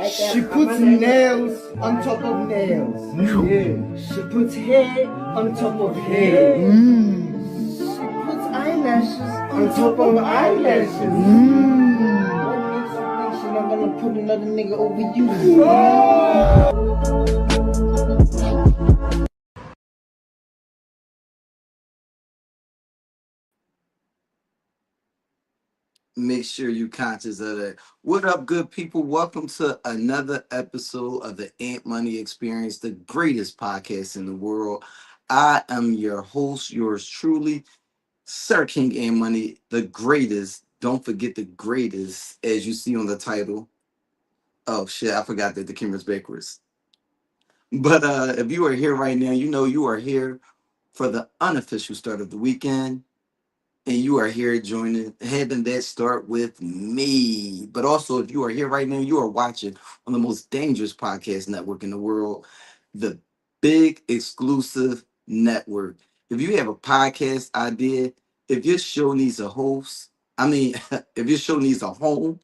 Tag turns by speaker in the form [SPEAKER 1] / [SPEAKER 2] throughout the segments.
[SPEAKER 1] She puts nails on top of nails. Yeah. She puts hair on top of hair. She puts eyelashes on top of eyelashes. What makes you think she's not gonna put another nigga over you?
[SPEAKER 2] Make sure you're conscious of that. What up, good people? Welcome to another episode of the Ant Money Experience, the greatest podcast in the world. I am your host, yours truly, Sir King Ant Money, the greatest. Don't forget the greatest, as you see on the title. Oh shit, I forgot that the camera's backwards. But if you are here right now, you know you are here for the unofficial start of the weekend. And you are here joining, having that start with me. But also, if you are here right now, you are watching on the most dangerous podcast network in the world, the Big Exclusive Network. If you have a podcast idea, if your show needs a host, if your show needs a home,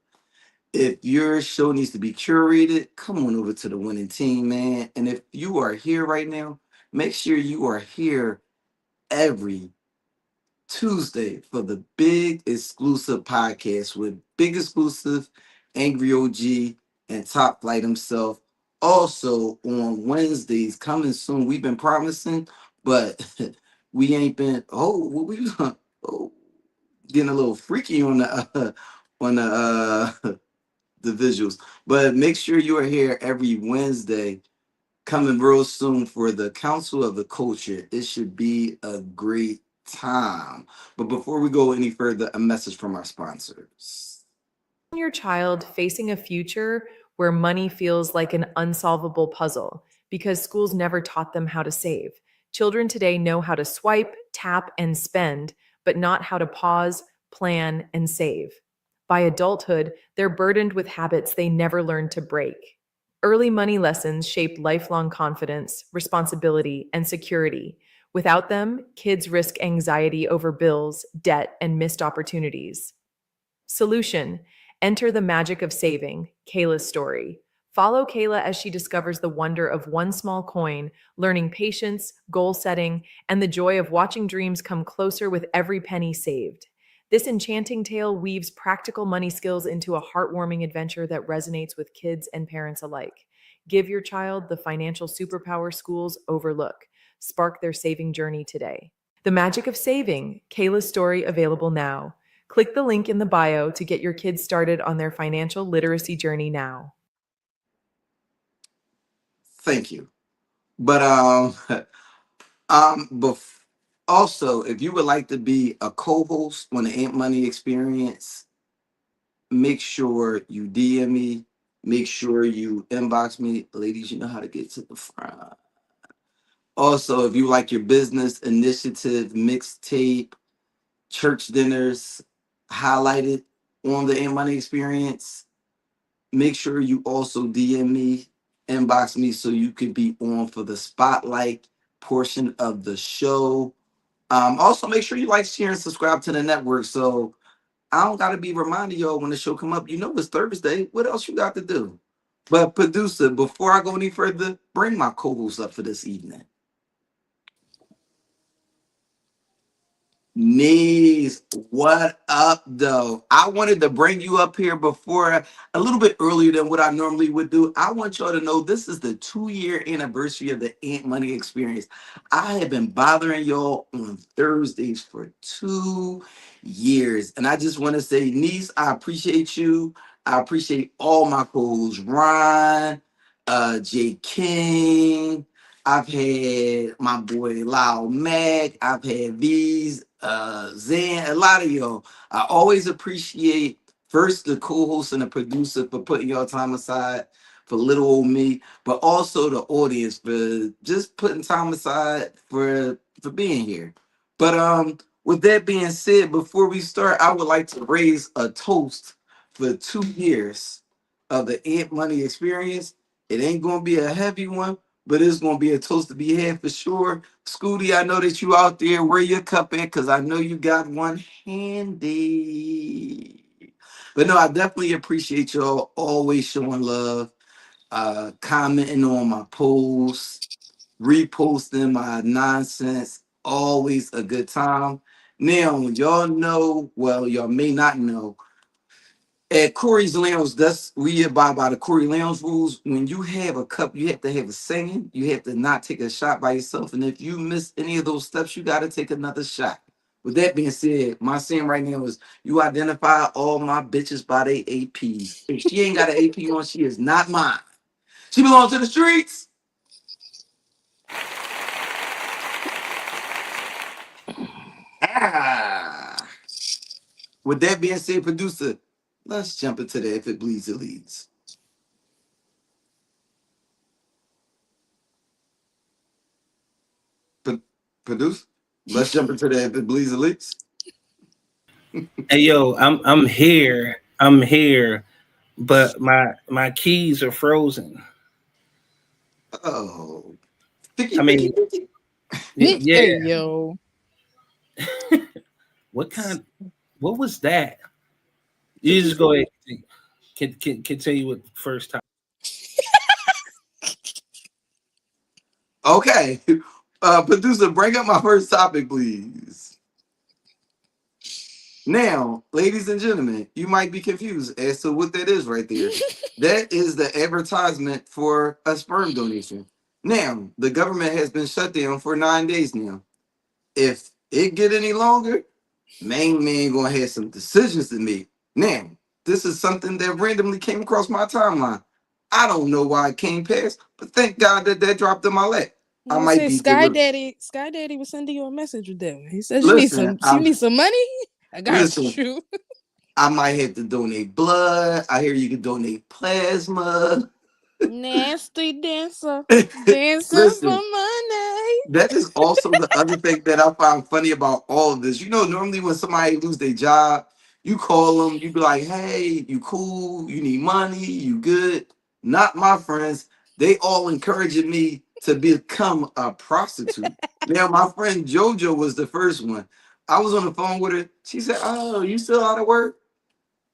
[SPEAKER 2] if your show needs to be curated, come on over to the winning team, man. And if you are here right now, make sure you are here every Tuesday for the Big Exclusive podcast with Big Exclusive, Angry OG, and Top Flight himself. Also on Wednesdays, coming soon. We've been promising, but we ain't been. Oh, what we oh, getting a little freaky on the the visuals. But make sure you are here every Wednesday, coming real soon for the Council of the Culture. It should be a great time. But before we go any further, a message from our sponsors.
[SPEAKER 3] Your child facing a future where money feels like an unsolvable puzzle because schools never taught them how to save. Children today know how to swipe, tap, and spend, but not how to pause, plan, and save. By adulthood, they're burdened with habits they never learned to break. Early money lessons shape lifelong confidence, responsibility, and security. Without them, kids risk anxiety over bills, debt, and missed opportunities. Solution: enter the magic of saving, Kayla's story. Follow Kayla as she discovers the wonder of one small coin, learning patience, goal setting, and the joy of watching dreams come closer with every penny saved. This enchanting tale weaves practical money skills into a heartwarming adventure that resonates with kids and parents alike. Give your child the financial superpower schools overlook. Spark their saving journey today. The magic of saving, Kayla's story available now. Click the link in the bio to get your kids started on their financial literacy journey now.
[SPEAKER 2] Thank you. But also, if you would like to be a co-host on the Ant Money Experience, make sure you DM me. Make sure you inbox me. Ladies, you know how to get to the front. Also, if you like your business initiative, mixtape, church dinners highlighted on the Ant Money Experience, make sure you also DM me, inbox me so you can be on for the spotlight portion of the show. Also, make sure you like, share, and subscribe to the network so I don't got to be reminding y'all when the show come up. You know it's Thursday. What else you got to do? But producer, before I go any further, bring my co-host up for this evening. Knees, what up, though? I wanted to bring you up here before a little bit earlier than what I normally would do. I want y'all to know this is the 2-year anniversary of the Ant Money Experience. I have been bothering y'all on Thursdays for 2 years. And I just want to say, niece, I appreciate you. I appreciate all my co-hosts, Ron, Jay King. I've had my boy Lyle Mack. I've had these Zan, a lot of y'all. I always appreciate first the co-host and the producer for putting your time aside for little old me, but also the audience for just putting time aside for being here. But with that being said, before we start, I would like to raise a toast for 2 years of the Ant Money Experience. It ain't gonna be a heavy one, but it's gonna be a toast to be had for sure. Scooty, I know that you out there. Where your cup at? Because I know you got one handy. But no, I definitely appreciate y'all always showing love. commenting on my posts, reposting my nonsense. Always a good time. Now, y'all know, well, y'all may not know, at Corey's Lounge, that's we abide by the Corey Lounge rules. When you have a cup, you have to have a singing. You have to not take a shot by yourself. And if you miss any of those steps, you got to take another shot. With that being said, my saying right now is you identify all my bitches by their APs. If she ain't got an AP on, she is not mine. She belongs to the streets. Ah. With that being said, producer, let's jump into the If It Bleeds, It Leads. Produce, let's jump into the If It Bleeds, It Leads.
[SPEAKER 4] Hey yo, I'm here. I'm here, but my keys are frozen.
[SPEAKER 2] Oh,
[SPEAKER 4] I mean, yeah.
[SPEAKER 5] Hey yo.
[SPEAKER 4] What was that? You just go ahead. Can tell you what first time.
[SPEAKER 2] okay. Producer, bring up my first topic, please. Now, ladies and gentlemen, you might be confused as to what that is right there. That is the advertisement for a sperm donation. Now, the government has been shut down for 9 days now. If it get any longer, main man gonna have some decisions to make. Now, this is something that randomly came across my timeline. I don't know why it came past, but thank God that that dropped in my lap. I
[SPEAKER 5] I
[SPEAKER 2] might
[SPEAKER 5] said
[SPEAKER 2] be
[SPEAKER 5] Sky
[SPEAKER 2] delivered.
[SPEAKER 5] Daddy. Sky Daddy was sending you a message with them. He says
[SPEAKER 2] Listen,
[SPEAKER 5] you need some money. I got
[SPEAKER 2] listen.
[SPEAKER 5] you.
[SPEAKER 2] I might have to donate blood. I hear you can donate plasma.
[SPEAKER 5] Nasty dancer. Dancing for
[SPEAKER 2] Listen,
[SPEAKER 5] money.
[SPEAKER 2] that is also the other thing that I find funny about all of this. You know, normally when somebody lose their job, you call them, you be like, "Hey, you cool? You need money? You good?" Not my friends. They all encouraging me to become a prostitute. Now, my friend JoJo was the first one. I was on the phone with her. She said, "Oh, you still out of work?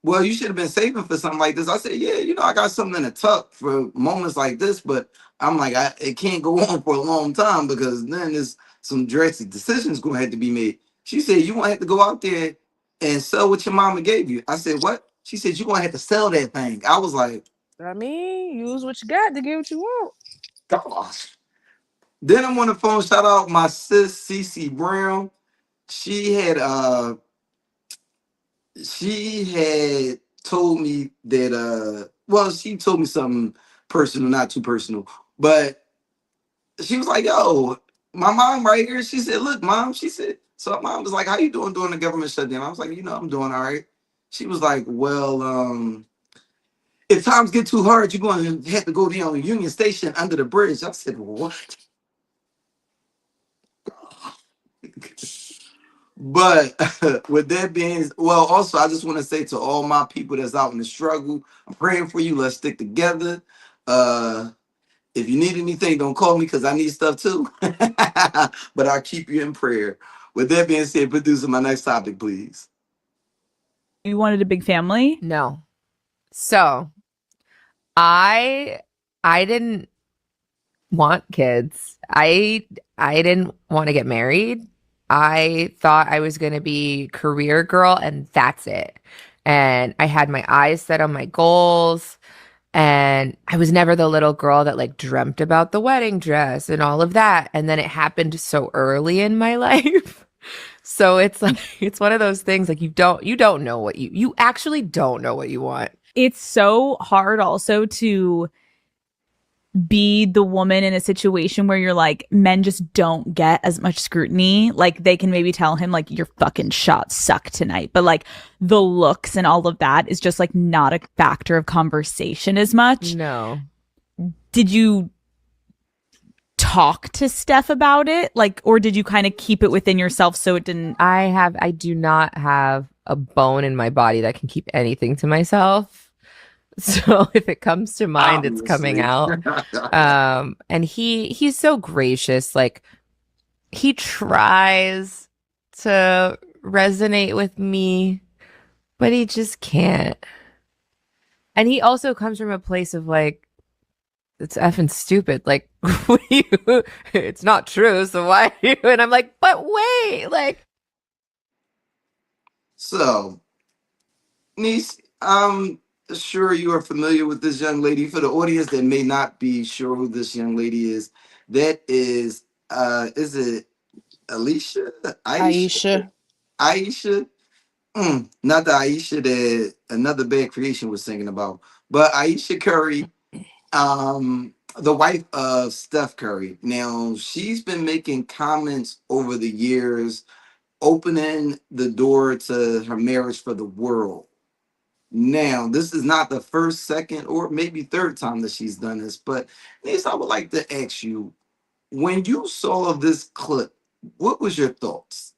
[SPEAKER 2] Well, you should have been saving for something like this." I said, "Yeah, you know, I got something in the tuck for moments like this, but I'm like, it can't go on for a long time because then there's some drastic decisions going to have to be made." She said, "You want to have to go out there and sell what your mama gave you." I said, "What?" She said, "You're going to have to sell that thing." I was like,
[SPEAKER 5] I mean, use what you got to get what you want.
[SPEAKER 2] gosh. Then I'm on the phone, shout out my sis, Cece Brown. She had she had told me that well, she told me something personal, not too personal, but she was like, "Yo, my mom right here." She said, "Look, mom," she said, so mom was like, "How you doing during the government shutdown?" I was like, "You know, I'm doing all right." She was like, "Well, if times get too hard, you're going to have to go down Union Station under the bridge." I said, "What?" But with that being, well, also I just want to say to all my people that's out in the struggle, I'm praying for you. Let's stick together. Uh, if you need anything, don't call me because I need stuff too. But I'll keep you in prayer. With that being said, producer, my next topic, please.
[SPEAKER 6] You wanted a big family?
[SPEAKER 7] No. So I didn't want kids. I didn't want to get married. I thought I was going to be career girl and that's it. And I had my eyes set on my goals. And I was never the little girl that like dreamt about the wedding dress and all of that. And then it happened so early in my life. So it's like it's one of those things like you don't know what you actually don't know what you want.
[SPEAKER 6] It's so hard also to be the woman in a situation where you're like, men just don't get as much scrutiny. Like they can maybe tell him like your fucking shots suck tonight, but like the looks and all of that is just like not a factor of conversation as much.
[SPEAKER 7] No.
[SPEAKER 6] Did you talk to Steph about it? Like, or did you kind of keep it within yourself so it didn't?
[SPEAKER 7] I do not have a bone in my body that can keep anything to myself. So if it comes to mind, it's coming out. And he's so gracious. Like he tries to resonate with me, but he just can't. And he also comes from a place of like, it's effing stupid. Like, it's not true. So why are you? And I'm like, but wait, like,
[SPEAKER 2] So, niece, I'm sure you are familiar with this young lady. For the audience that may not be sure who this young lady that is it Alicia? Aisha?
[SPEAKER 5] Aisha.
[SPEAKER 2] Aisha? Not the Aisha that Another Bad Creation was singing about, but Aisha Curry, the wife of Steph Curry. Now, she's been making comments over the years, opening the door to her marriage for the world. Now, this is not the first, second, or maybe third time that she's done this, but Nate, I would like to ask you, when you saw this clip, what was your thoughts?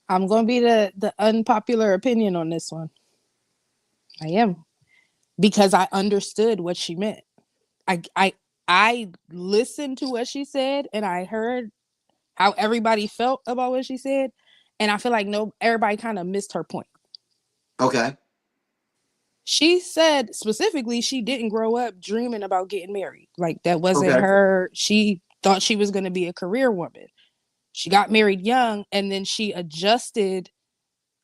[SPEAKER 5] I'm gonna be the unpopular opinion on this one. I am. Because I understood what she meant. I listened to what she said and I heard how everybody felt about what she said. And I feel like no everybody kind of missed her point.
[SPEAKER 2] Okay.
[SPEAKER 5] She said specifically she didn't grow up dreaming about getting married. Like that wasn't
[SPEAKER 2] Okay.
[SPEAKER 5] her. She thought she was going to be a career woman. She got married young and then she adjusted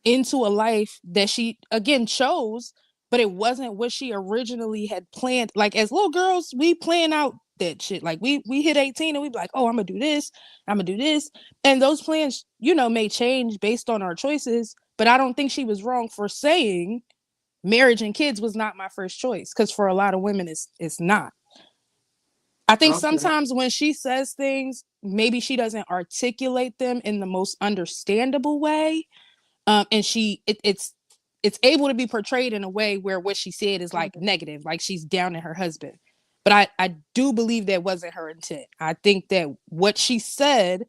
[SPEAKER 5] into a life that she again chose, but it wasn't what she originally had planned. Like as little girls, we plan out that shit. Like we hit 18 and we be like, oh, I'm gonna do this, I'm gonna do this. And those plans, may change based on our choices. But I don't think she was wrong for saying marriage and kids was not my first choice. Cause for a lot of women, it's not. I think
[SPEAKER 2] Okay.
[SPEAKER 5] sometimes when she says things, maybe she doesn't articulate them in the most understandable way, and it's able to be portrayed in a way where what she said is like negative, like she's down at her husband. But I do believe that wasn't her intent. I think that what she said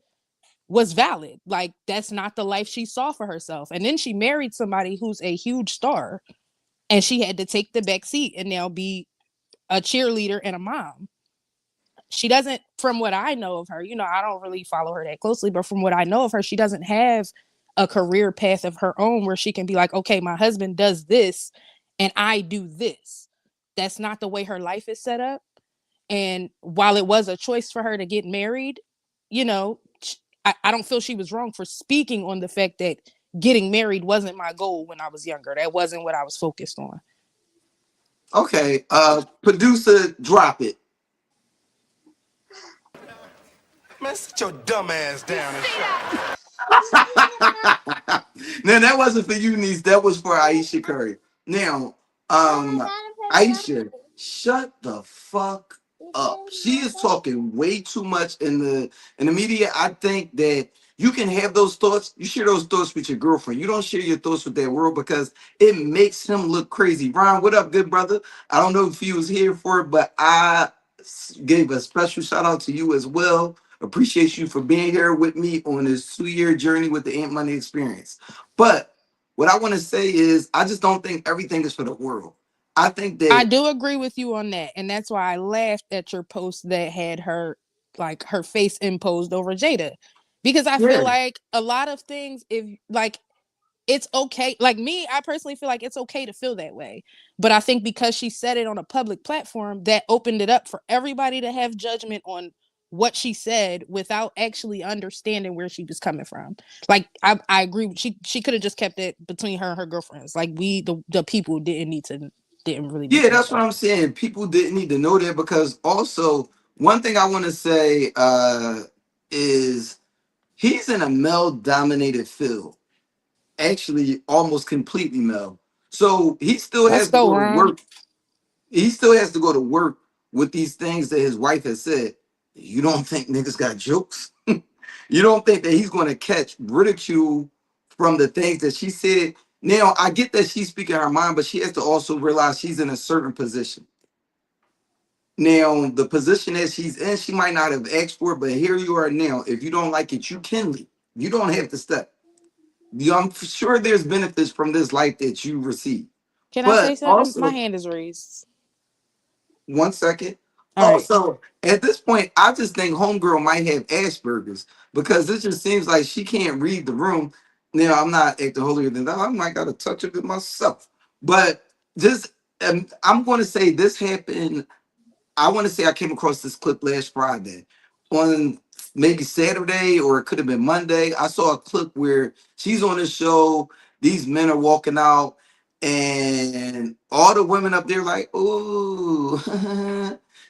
[SPEAKER 5] was valid. Like that's not the life she saw for herself. And then she married somebody who's a huge star, and she had to take the back seat and now be a cheerleader and a mom. She doesn't, from what I know of her, I don't really follow her that closely, but from what I know of her, she doesn't have a career path of her own where she can be like, okay, my husband does this and I do this. That's not the way her life is set up. And while it was a choice for her to get married, you know, I don't feel she was wrong for speaking on the fact that getting married wasn't my goal when I was younger. That wasn't what I was focused on.
[SPEAKER 2] Okay. Producer, drop it.
[SPEAKER 8] Man, sit your dumb ass down and shut.
[SPEAKER 2] Now that wasn't for you, niece. That was for Aisha Curry. Now, um, Aisha, shut the fuck up. She is talking way too much in the media. I think that you can have those thoughts. You share those thoughts with your girlfriend. You don't share your thoughts with that world because it makes him look crazy. Ron, what up, good brother? I don't know if he was here for it, but I gave a special shout out to you as well. Appreciate you for being here with me on this 2-year journey with the Ant Money Experience. But what I want to say is, I just don't think everything is for the world. I think
[SPEAKER 5] I
[SPEAKER 2] that,
[SPEAKER 5] do agree with you on that. And that's why I laughed at your post that had her like her face imposed over Jada. Because I feel
[SPEAKER 2] yeah,
[SPEAKER 5] like a lot of things, if like it's okay. Like me, I personally feel like it's okay to feel that way. But I think because she said it on a public platform, that opened it up for everybody to have judgment on what she said without actually understanding where she was coming from. Like I agree. She could have just kept it between her and her girlfriends. Like the people didn't really need
[SPEAKER 2] yeah,
[SPEAKER 5] to know
[SPEAKER 2] that's what
[SPEAKER 5] that.
[SPEAKER 2] I'm saying. People didn't need to know that because also one thing I want to say is he's in a male dominated field, actually almost completely male. So he still
[SPEAKER 5] Let's
[SPEAKER 2] has to
[SPEAKER 5] go,
[SPEAKER 2] go to
[SPEAKER 5] Ron.
[SPEAKER 2] work. He still has to go to work with these things that his wife has said. You don't think niggas got jokes? You don't think that he's going to catch ridicule from the things that she said? Now, I get that she's speaking her mind, but she has to also realize she's in a certain position. Now, the position that she's in, she might not have asked for it, but here you are now. If you don't like it, you can leave. You don't have to step. I'm sure there's benefits from this life that you receive.
[SPEAKER 5] Can I say
[SPEAKER 2] But
[SPEAKER 5] something? My
[SPEAKER 2] also,
[SPEAKER 5] hand is raised.
[SPEAKER 2] one second.
[SPEAKER 5] All right.
[SPEAKER 2] Also, at this point, I just think Homegirl might have Asperger's because it just seems like she can't read the room. Now, I'm not acting holier than thou. I might got to touch it with myself. But this, I'm going to say this happened I want to say I came across this clip last Friday. On maybe Saturday or it could have been Monday, I saw a clip where she's on the show. These men are walking out, and all the women up there like, ooh.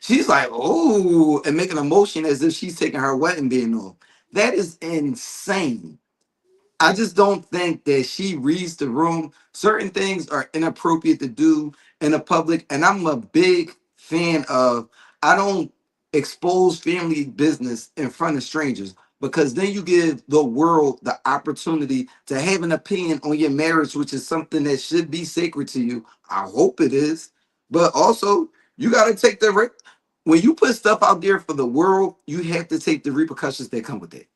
[SPEAKER 2] She's like, ooh, and making a motion as if she's taking her wedding band off. That is insane. I just don't think that she reads the room. Certain things are inappropriate to do in the public, and I'm a big fan of. I don't expose family business in front of strangers because then you give the world the opportunity to have an opinion on your marriage, which is something that should be sacred to you. I hope it is, but also you got to take the when you put stuff out there for the world, you have to take the repercussions that come with it.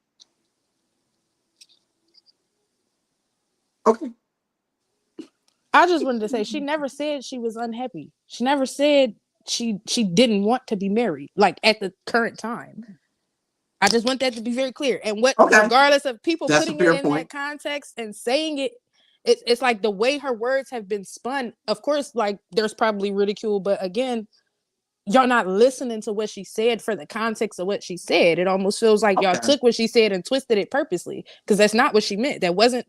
[SPEAKER 2] Okay.
[SPEAKER 5] I just wanted to say she never said she was unhappy. She never said she didn't want to be married, like at the current time. I just want that to be very clear. And what,
[SPEAKER 2] Okay.
[SPEAKER 5] regardless of people
[SPEAKER 2] That's a
[SPEAKER 5] putting it
[SPEAKER 2] fair
[SPEAKER 5] in that
[SPEAKER 2] point.
[SPEAKER 5] context and saying it, it's like the way her words have been spun. Of course, like there's probably ridicule, but again, y'all not listening to what she said for the context of what she said. It almost feels like y'all
[SPEAKER 2] Okay.
[SPEAKER 5] took what she said and twisted it purposely because that's not what she meant. That wasn't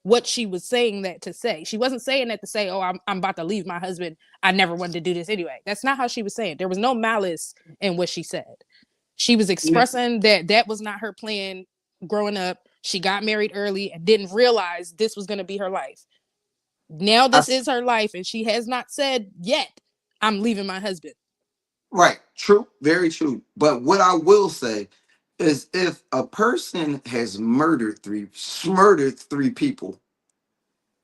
[SPEAKER 5] what she was saying that to say. She wasn't saying that to say, oh, I'm about to leave my husband. I never wanted to do this anyway. That's not how she was saying. There was no malice in what she said. She was
[SPEAKER 2] Yeah.
[SPEAKER 5] expressing that that was not her plan growing up. She got married early and didn't realize this was going to be her life. Now
[SPEAKER 2] I
[SPEAKER 5] this is her life, and she has not said yet, I'm leaving my husband.
[SPEAKER 2] Right. True. Very true. But what I will say is if a person has murdered three people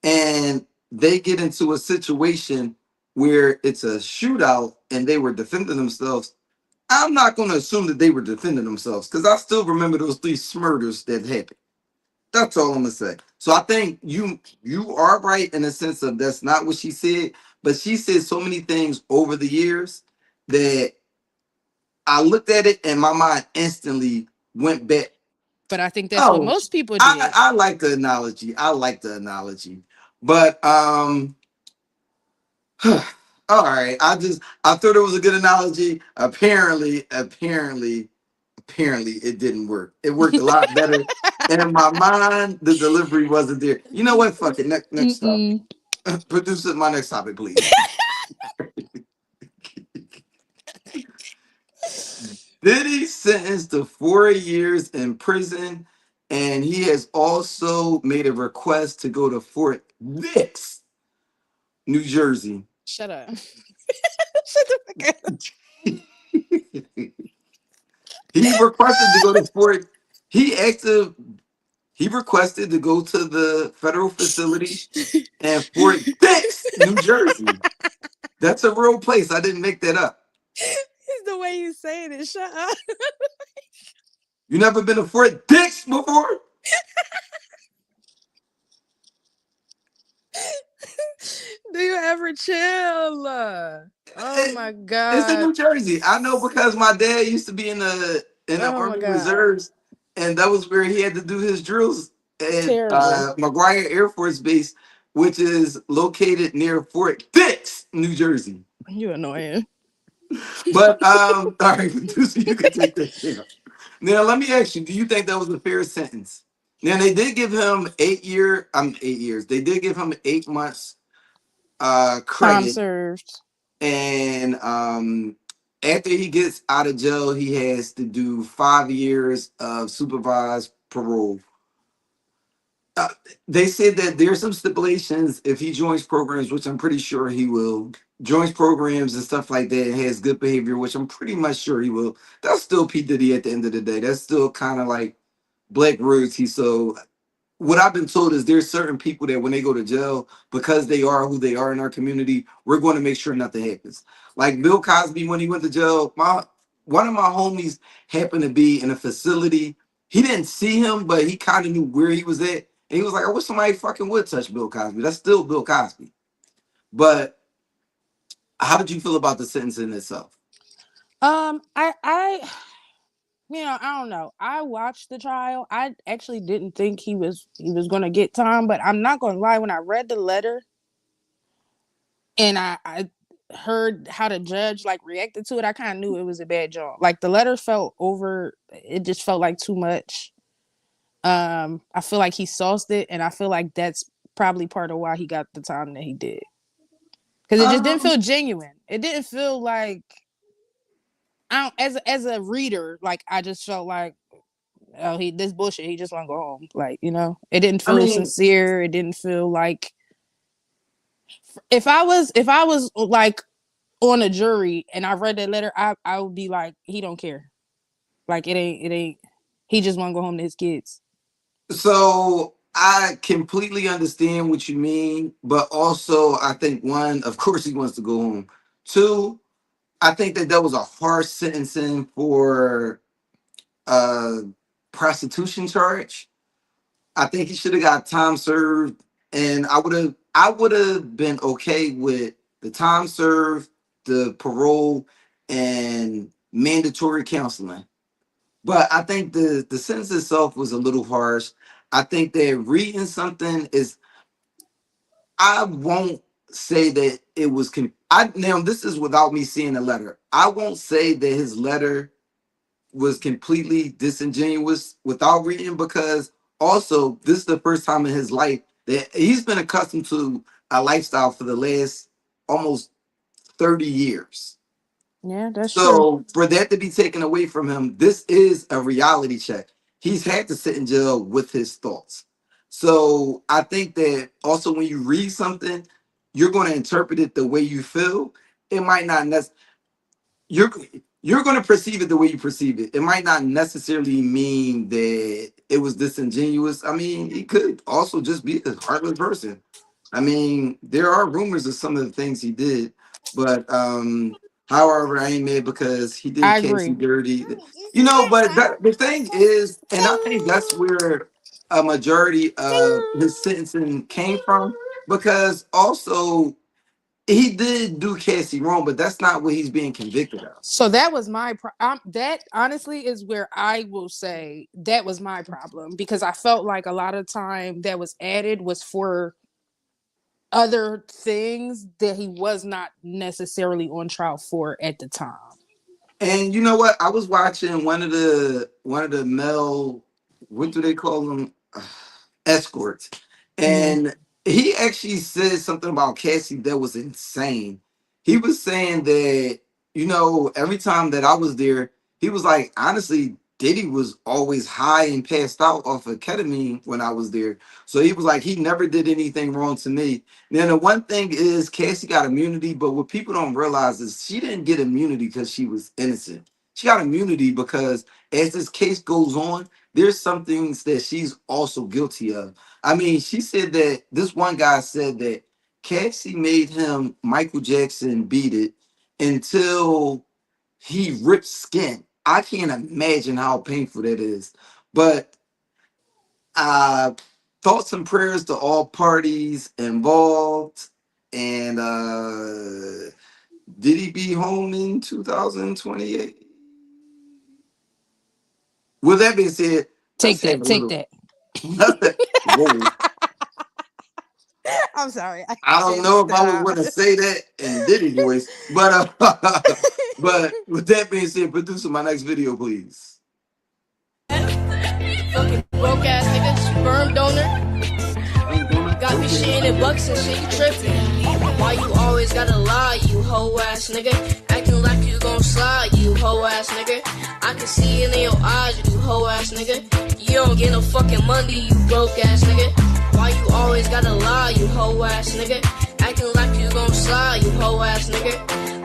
[SPEAKER 2] and they get into a situation where it's a shootout and they were defending themselves, I'm not going to assume that they were defending themselves because I still remember those three murders that happened. That's all I'm gonna say. So I think you are right in the sense of that's not what she said, but she said so many things over the years that I looked at it and my mind instantly went back.
[SPEAKER 5] But I think that's what
[SPEAKER 2] Oh,
[SPEAKER 5] most people
[SPEAKER 2] I,
[SPEAKER 5] did.
[SPEAKER 2] I like the analogy. I like the analogy. But all right. I thought it was a good analogy. Apparently it didn't work. It worked a lot better. And in my mind, the delivery wasn't there. You know what? Fuck it. Next topic.
[SPEAKER 5] Mm-mm.
[SPEAKER 2] Producer, my next topic, please. Diddy sentenced to 4 years in prison, and he has also made a request to go to Fort Dix, New Jersey.
[SPEAKER 5] Shut up. Shut the fuck up.
[SPEAKER 2] He requested to go to Fort. He asked to, he requested to go to the federal facility in Fort Dix, New Jersey. That's a real place. I didn't make that up.
[SPEAKER 5] It's the way you saying it. Shut up.
[SPEAKER 2] You never been to Fort Dix before?
[SPEAKER 5] Do you ever chill? Oh my
[SPEAKER 2] It's in
[SPEAKER 5] god.
[SPEAKER 2] New Jersey. I know because my dad used to be in the
[SPEAKER 5] Oh my
[SPEAKER 2] Army
[SPEAKER 5] god.
[SPEAKER 2] Reserves, and that was where he had to do his drills at
[SPEAKER 5] Terrible.
[SPEAKER 2] McGuire Air Force Base, which is located near Fort Dix, New Jersey.
[SPEAKER 5] You annoying.
[SPEAKER 2] But all right, producer, you can take that down. Now let me ask you: do you think that was a fair sentence? Now they did give him 8 year, 8 years. They did give him 8 months
[SPEAKER 5] Time
[SPEAKER 2] credit,
[SPEAKER 5] served.
[SPEAKER 2] and after he gets out of jail, he has to do 5 years of supervised parole. Uh, they said that there's some stipulations if he joins programs, which I'm pretty sure he will. Joins programs and stuff like that, and has good behavior, which I'm pretty much sure he will. That's still P Diddy at the end of the day. That's still kind of like black royalty. So what I've been told is there's certain people that when they go to jail, because they are who they are in our community, we're going to make sure nothing happens. Like Bill Cosby, when he went to jail, my one of my homies happened to be in a facility. He didn't see him, but he kind of knew where he was at. And he was like, I wish somebody fucking would touch Bill Cosby. That's still Bill Cosby. But how did you feel about the sentence in itself?
[SPEAKER 5] I I don't know. I watched the trial. I actually didn't think he was gonna get time, but I'm not gonna lie, when I read the letter and I heard how the judge like reacted to it, I kind of knew it was a bad job. Like the letter felt over. It just felt like too much. I feel like he sauced it, and I feel like that's probably part of why he got the time that he did. Because it just didn't feel genuine. It didn't feel like I don't, as a reader, like I just felt like, oh, this bullshit. He just want to go home. Like, you know, it didn't
[SPEAKER 2] I
[SPEAKER 5] feel
[SPEAKER 2] mean,
[SPEAKER 5] sincere. It didn't feel like if I was like on a jury and I read that letter, I would be like, he don't care. Like it ain't. He just want to go home to his kids.
[SPEAKER 2] so I completely understand what you mean, but also I think one, of course, he wants to go home. Two, I think that was a harsh sentencing for a prostitution charge. I think he should have got time served, and I would have been okay with the time served, the parole, and mandatory counseling. But I think the sentence itself was a little harsh. I think that reading something is. I won't say that it was. I now this is without me seeing the letter. I won't say that his letter was completely disingenuous without reading, because also this is the first time in his life that he's been accustomed to a lifestyle for the last almost 30 years.
[SPEAKER 5] Yeah, that's true.
[SPEAKER 2] So for that to be taken away from him, this is a reality check. He's had to sit in jail with his thoughts. So I think that also when you read something, you're going to interpret it the way you feel. It might not necessarily you're you're going to perceive it the way you perceive it. It might not necessarily mean that it was disingenuous. I mean, he could also just be a heartless person. I mean, there are rumors of some of the things he did, but however, I ain't mad because he did
[SPEAKER 5] I
[SPEAKER 2] Casey
[SPEAKER 5] agree.
[SPEAKER 2] dirty. You know, but the thing is, and I think that's where a majority of his sentencing came from, because also he did do Cassie wrong, but that's not what he's being convicted of.
[SPEAKER 5] So that was my that honestly is where I will say that was my problem, because I felt like a lot of time that was added was for other things that he was not necessarily on trial for at the time.
[SPEAKER 2] And you know what? I was watching one of the male, what do they call them? Escorts.
[SPEAKER 5] Mm-hmm.
[SPEAKER 2] And he actually said something about Cassie that was insane. He was saying that, every time that I was there, he was like, honestly, Diddy was always high and passed out off of ketamine when I was there. So he was like, he never did anything wrong to me. Now, the one thing is, Cassie got immunity, but what people don't realize is she didn't get immunity because she was innocent. She got immunity because as this case goes on, there's some things that she's also guilty of. I mean, she said that this one guy said that Cassie made him Michael Jackson beat it until he ripped skin. I can't imagine how painful that is. But uh thoughts and prayers to all parties involved. And did he be home in 2028? With that being said, let's
[SPEAKER 5] Take
[SPEAKER 2] have
[SPEAKER 5] that.
[SPEAKER 2] a
[SPEAKER 5] Take
[SPEAKER 2] little.
[SPEAKER 5] that.
[SPEAKER 2] Whoa.
[SPEAKER 5] I'm sorry. I
[SPEAKER 2] I don't
[SPEAKER 5] can't
[SPEAKER 2] know if
[SPEAKER 5] let
[SPEAKER 2] I
[SPEAKER 5] that
[SPEAKER 2] would
[SPEAKER 5] out.
[SPEAKER 2] want to say that in the Diddy voice, but but with that being said, producer, my next video, please.
[SPEAKER 9] Fucking broke ass nigga, sperm donor. Got me shitting in bucks and shit, you tripping. Why you always gotta lie, you hoe ass nigga? Acting like you gon' slide, you hoe ass nigga. I can see it in your eyes, you hoe ass nigga. You don't get no fucking money, you broke ass nigga. Why you always gotta lie, you hoe ass nigga? Acting like you gon' slide, you hoe ass nigga.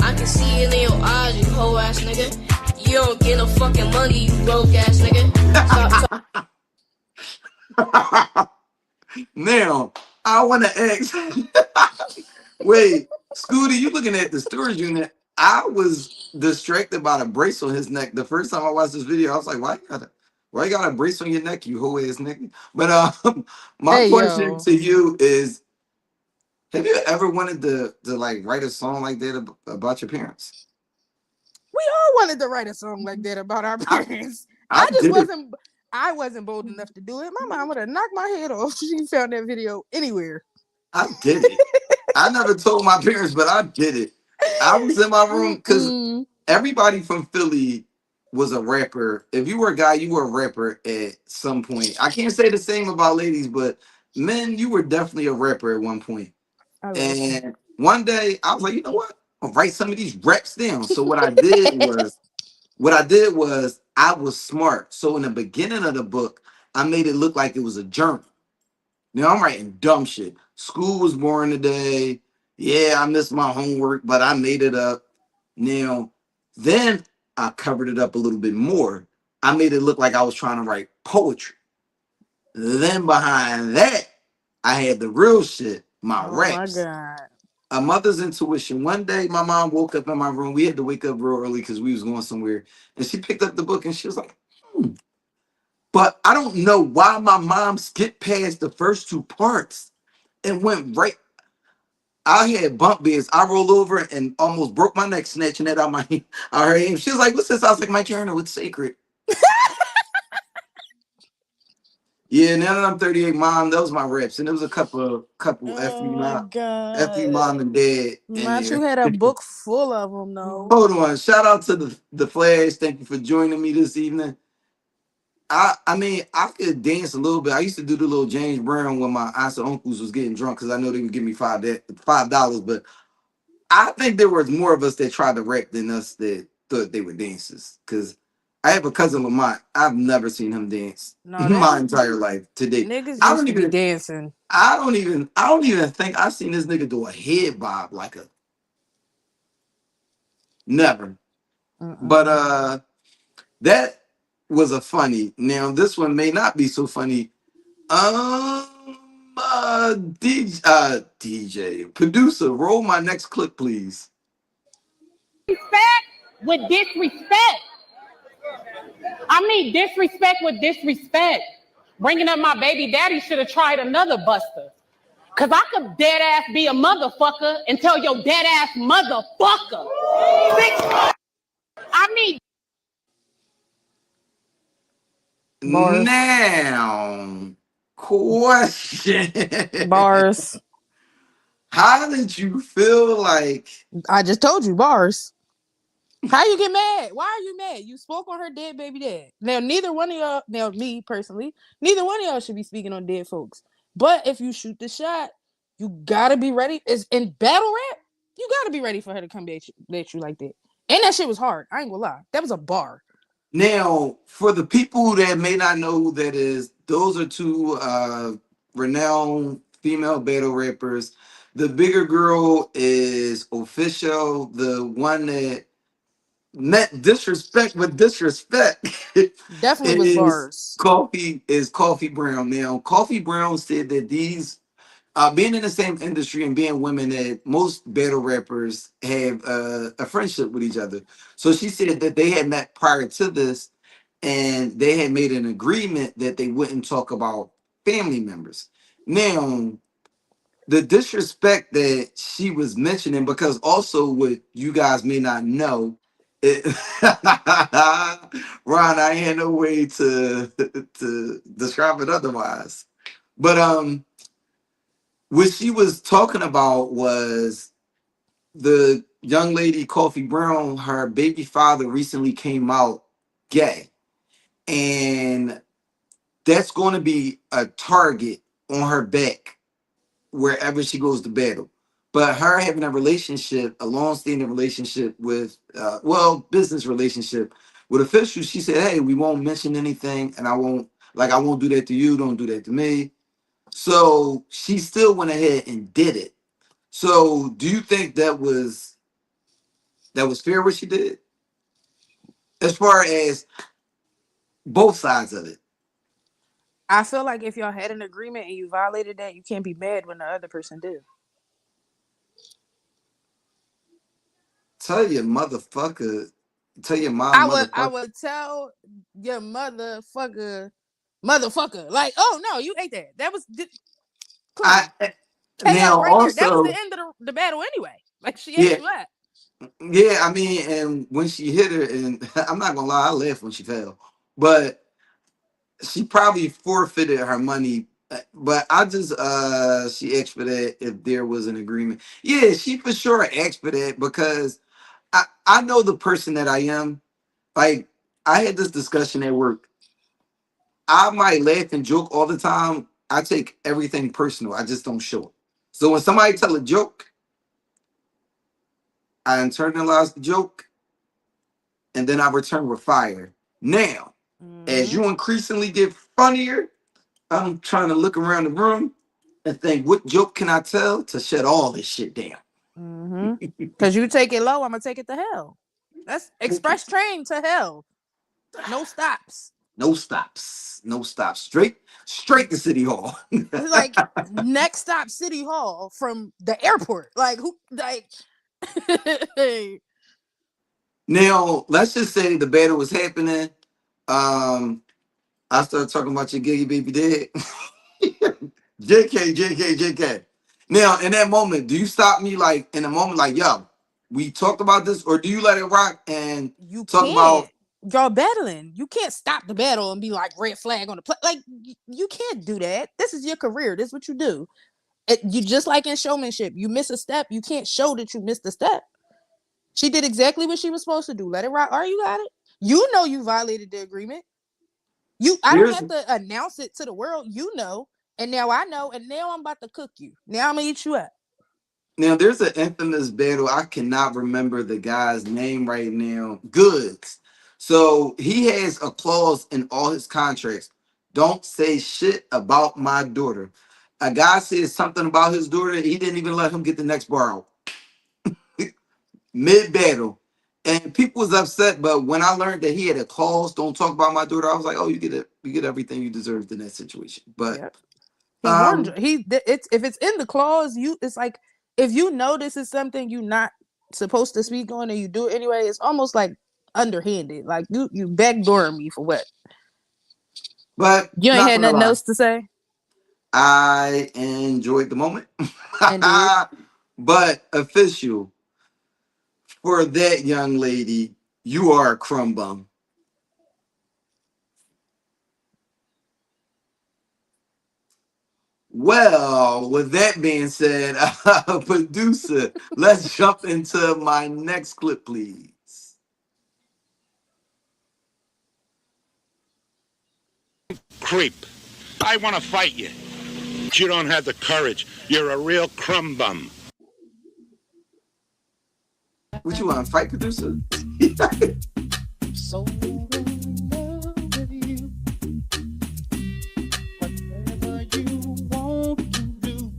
[SPEAKER 9] I can see it in your eyes, you hoe ass nigga. You don't get no fucking money, you broke ass nigga. Stop
[SPEAKER 2] Now, I want to ask. Wait, Scooty, you looking at the storage unit? I was distracted by the brace on his neck. The first time I watched this video, I was like, why you got a brace on your neck, you hoe ass nigga? But my
[SPEAKER 5] Hey
[SPEAKER 2] question
[SPEAKER 5] yo.
[SPEAKER 2] to you is, have you ever wanted to like write a song like that about your parents?
[SPEAKER 5] We all wanted to write a song like that about our
[SPEAKER 2] I,
[SPEAKER 5] parents.
[SPEAKER 2] I did it.
[SPEAKER 5] I wasn't bold enough to do it. My mom would have knocked my head off if she found that video anywhere.
[SPEAKER 2] I did it. I never told my parents, but I did it. I was in my room because
[SPEAKER 5] Mm-mm.
[SPEAKER 2] everybody from Philly was a rapper. If you were a guy, you were a rapper at some point. I can't say the same about ladies, but men, you were definitely a rapper at one point.
[SPEAKER 5] I was.
[SPEAKER 2] And one day I was like, you know what? I'll write some of these reps down. So what I did was I was smart. So in the beginning of the book, I made it look like it was a journal. Now I'm writing dumb shit. School was boring today. Yeah, I missed my homework, but I made it up. Now, then I covered it up a little bit more. I made it look like I was trying to write poetry. Then behind that, I had the real shit, my
[SPEAKER 5] Oh my
[SPEAKER 2] raps.
[SPEAKER 5] god.
[SPEAKER 2] A mother's intuition. One day, my mom woke up in my room. We had to wake up real early because we was going somewhere, and she picked up the book and she was like, But I don't know why my mom skipped past the first two parts and went right. I had bump beds. I rolled over and almost broke my neck snatching that out my out her hand. She was like, "What's this?" I was like, "My journal. It's sacred." Yeah, now that I'm 38, mom, that was my reps, and there was a couple
[SPEAKER 5] Oh my
[SPEAKER 2] F you
[SPEAKER 5] god.
[SPEAKER 2] mom and dad in
[SPEAKER 5] Not you
[SPEAKER 2] there.
[SPEAKER 5] had a book full of them though.
[SPEAKER 2] Hold on. Shout out to the Flash. Thank you for joining me this evening. I mean, I could dance a little bit. I used to do the little James Brown when my aunts and uncles was getting drunk because I know they would give me $5. But I think there was more of us that tried to rap than us that thought they were dancers. Because I have a cousin Lamont. I've never seen him dance
[SPEAKER 5] No, that
[SPEAKER 2] my entire life to date.
[SPEAKER 5] niggas
[SPEAKER 2] I
[SPEAKER 5] used
[SPEAKER 2] don't
[SPEAKER 5] to be
[SPEAKER 2] even.
[SPEAKER 5] dancing.
[SPEAKER 2] I don't even think I seen this nigga do a head bob like a never. But
[SPEAKER 5] Mm-mm.
[SPEAKER 2] that was a funny. Now this one may not be so funny. DJ, producer, roll my next clip, please.
[SPEAKER 10] Respect with disrespect. I mean, disrespect with disrespect. Bringing up my baby daddy should have tried another buster. Cause I could dead ass be a motherfucker and tell your dead ass motherfucker. I mean,
[SPEAKER 5] Bars.
[SPEAKER 2] Now, question.
[SPEAKER 5] Bars.
[SPEAKER 2] How did you feel like
[SPEAKER 5] I just told you bars. How you get mad? Why are you mad? You spoke on her dead baby dad. Now neither one of y'all, now me personally, neither one of y'all should be speaking on dead folks. But if you shoot the shot, you gotta be ready. It's in battle rap, you gotta be ready for her to come at you like that. And that shit was hard. I ain't gonna lie. That was a bar.
[SPEAKER 2] now for the people that may not know who that is, those are two renowned female battle rappers. The bigger girl is Official, the one that met disrespect with disrespect
[SPEAKER 5] Definitely was
[SPEAKER 2] is
[SPEAKER 5] bars.
[SPEAKER 2] Coffee Brown. Now, Coffee Brown said that these being in the same industry and being women that most battle rappers have a friendship with each other. So she said that they had met prior to this and they had made an agreement that they wouldn't talk about family members. Now, the disrespect that she was mentioning, because also what you guys may not know, it, Ron, I had no way to describe it otherwise. But what she was talking about was the young lady Coffee Brown, her baby father recently came out gay. And that's going to be a target on her back wherever she goes to battle. But her having a relationship, a long-standing relationship with, business relationship with officials, she said, "Hey, we won't mention anything, and I won't do that to you. Don't do that to me." So she still went ahead and did it. So, do you think that was fair what she did, as far as both sides of it?
[SPEAKER 5] I feel like if y'all had an agreement and you violated that, you can't be mad when the other person did.
[SPEAKER 2] Tell your motherfucker, tell your
[SPEAKER 5] I
[SPEAKER 2] mom,
[SPEAKER 5] would I
[SPEAKER 2] motherfucker.
[SPEAKER 5] would tell your motherfucker, like, oh no, you ate that. That was
[SPEAKER 2] I
[SPEAKER 5] clean. KO
[SPEAKER 2] now
[SPEAKER 5] right there. That was the
[SPEAKER 2] also,
[SPEAKER 5] end of the battle anyway. Like she ate
[SPEAKER 2] yeah,
[SPEAKER 5] you out.
[SPEAKER 2] yeah. I mean, and when she hit her, and I'm not gonna lie, I laughed when she fell, but she probably forfeited her money But I just she asked for that if there was an agreement. Yeah, she for sure asked for that because I know the person that I am. Like I had this discussion at work. I might laugh and joke all the time. I take everything personal. I just don't show it. So when somebody tell a joke, I internalize the joke and then I return with fire. Now, as you increasingly get funnier, I'm trying to look around the room and think, what joke can I tell to shut all this shit down?
[SPEAKER 5] Because you take it low, I'm gonna take it to hell. That's express train to hell. No stops.
[SPEAKER 2] No stops. No stops. Straight to City Hall.
[SPEAKER 5] It's like next stop City Hall from the airport. Like who like
[SPEAKER 2] Now, let's just say the battle was happening. I started talking about your giggy baby dad. JK. Now, in that moment, do you stop me like in a moment, like, yo, we talked about this, or do you let it rock and
[SPEAKER 5] you
[SPEAKER 2] talk about?
[SPEAKER 5] can't. Y'all battling. You can't stop the battle and be like red flag on the play. Like you can't do that. This is your career. This is what you do. You just like in showmanship. You miss a step, you can't show that you missed a step. She did exactly what she was supposed to do. Let it rock. Or you got it. You know you violated the agreement. I don't have to announce it to the world. You know. And now I know. And now I'm about to cook you. Now I'm gonna eat you up.
[SPEAKER 2] Now, there's an infamous battle. I cannot remember the guy's name right now. Goods. So he has a clause in all his contracts. Don't say shit about my daughter. A guy says something about his daughter. He didn't even let him get the next bar out. Mid battle. And people was upset, but when I learned that he had a clause, don't talk about my daughter, I was like, oh, you get it. You get everything you deserved in that situation. But
[SPEAKER 5] Yep. He warned you. It's if it's in the clause, it's like if you know this is something you're not supposed to speak on and you do it anyway, it's almost like underhanded. Like you backdooring me for what?
[SPEAKER 2] But
[SPEAKER 5] You ain't
[SPEAKER 2] not
[SPEAKER 5] had
[SPEAKER 2] gonna
[SPEAKER 5] nothing
[SPEAKER 2] lie,
[SPEAKER 5] else to say.
[SPEAKER 2] I enjoyed the moment.
[SPEAKER 5] Indeed.
[SPEAKER 2] But official, for that young lady, you are a crumb bum. Well, with that being said, producer, let's jump into my next clip, please.
[SPEAKER 11] Creep. I want to fight you. But you don't have the courage. You're a real crumb bum.
[SPEAKER 2] What you want, fight, producer?
[SPEAKER 1] So in love with you. Whatever you want to do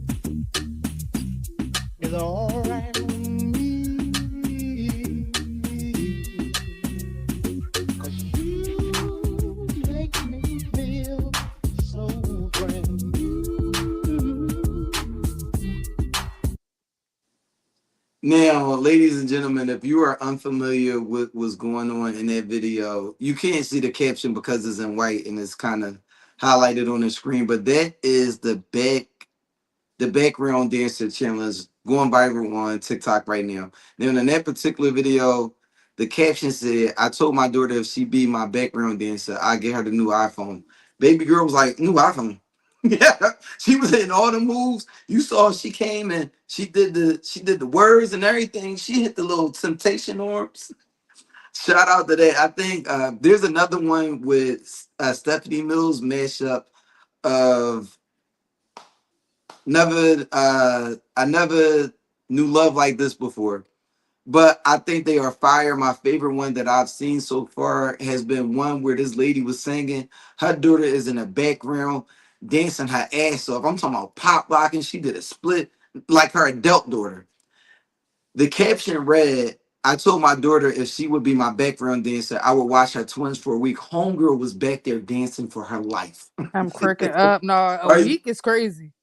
[SPEAKER 1] is all right with me. 'Cause you make me feel so brand new.
[SPEAKER 2] Now, ladies and gentlemen, if you are unfamiliar with what's going on in that video, you can't see the caption because it's in white and it's kind of highlighted on the screen. But that is the background dancer challenge going viral on TikTok right now. Now, in that particular video, the caption said, I told my daughter if she be my background dancer, I get her the new iPhone. Baby girl was like, new iPhone. Yeah, she was hitting all the moves. You saw she came and she did the words and everything. She hit the little temptation arms. Shout out to that. I think there's another one with Stephanie Mills mashup of I never knew love like this before. But I think they are fire. My favorite one that I've seen so far has been one where this lady was singing. Her daughter is in the background dancing her ass off. I'm talking about pop locking. She did a split like her adult daughter. The caption read, I told my daughter if she would be my background dancer, I would watch her twins for a week. Homegirl was back there dancing for her life.
[SPEAKER 5] I'm cracking up. No, a
[SPEAKER 2] Right?
[SPEAKER 5] week is crazy.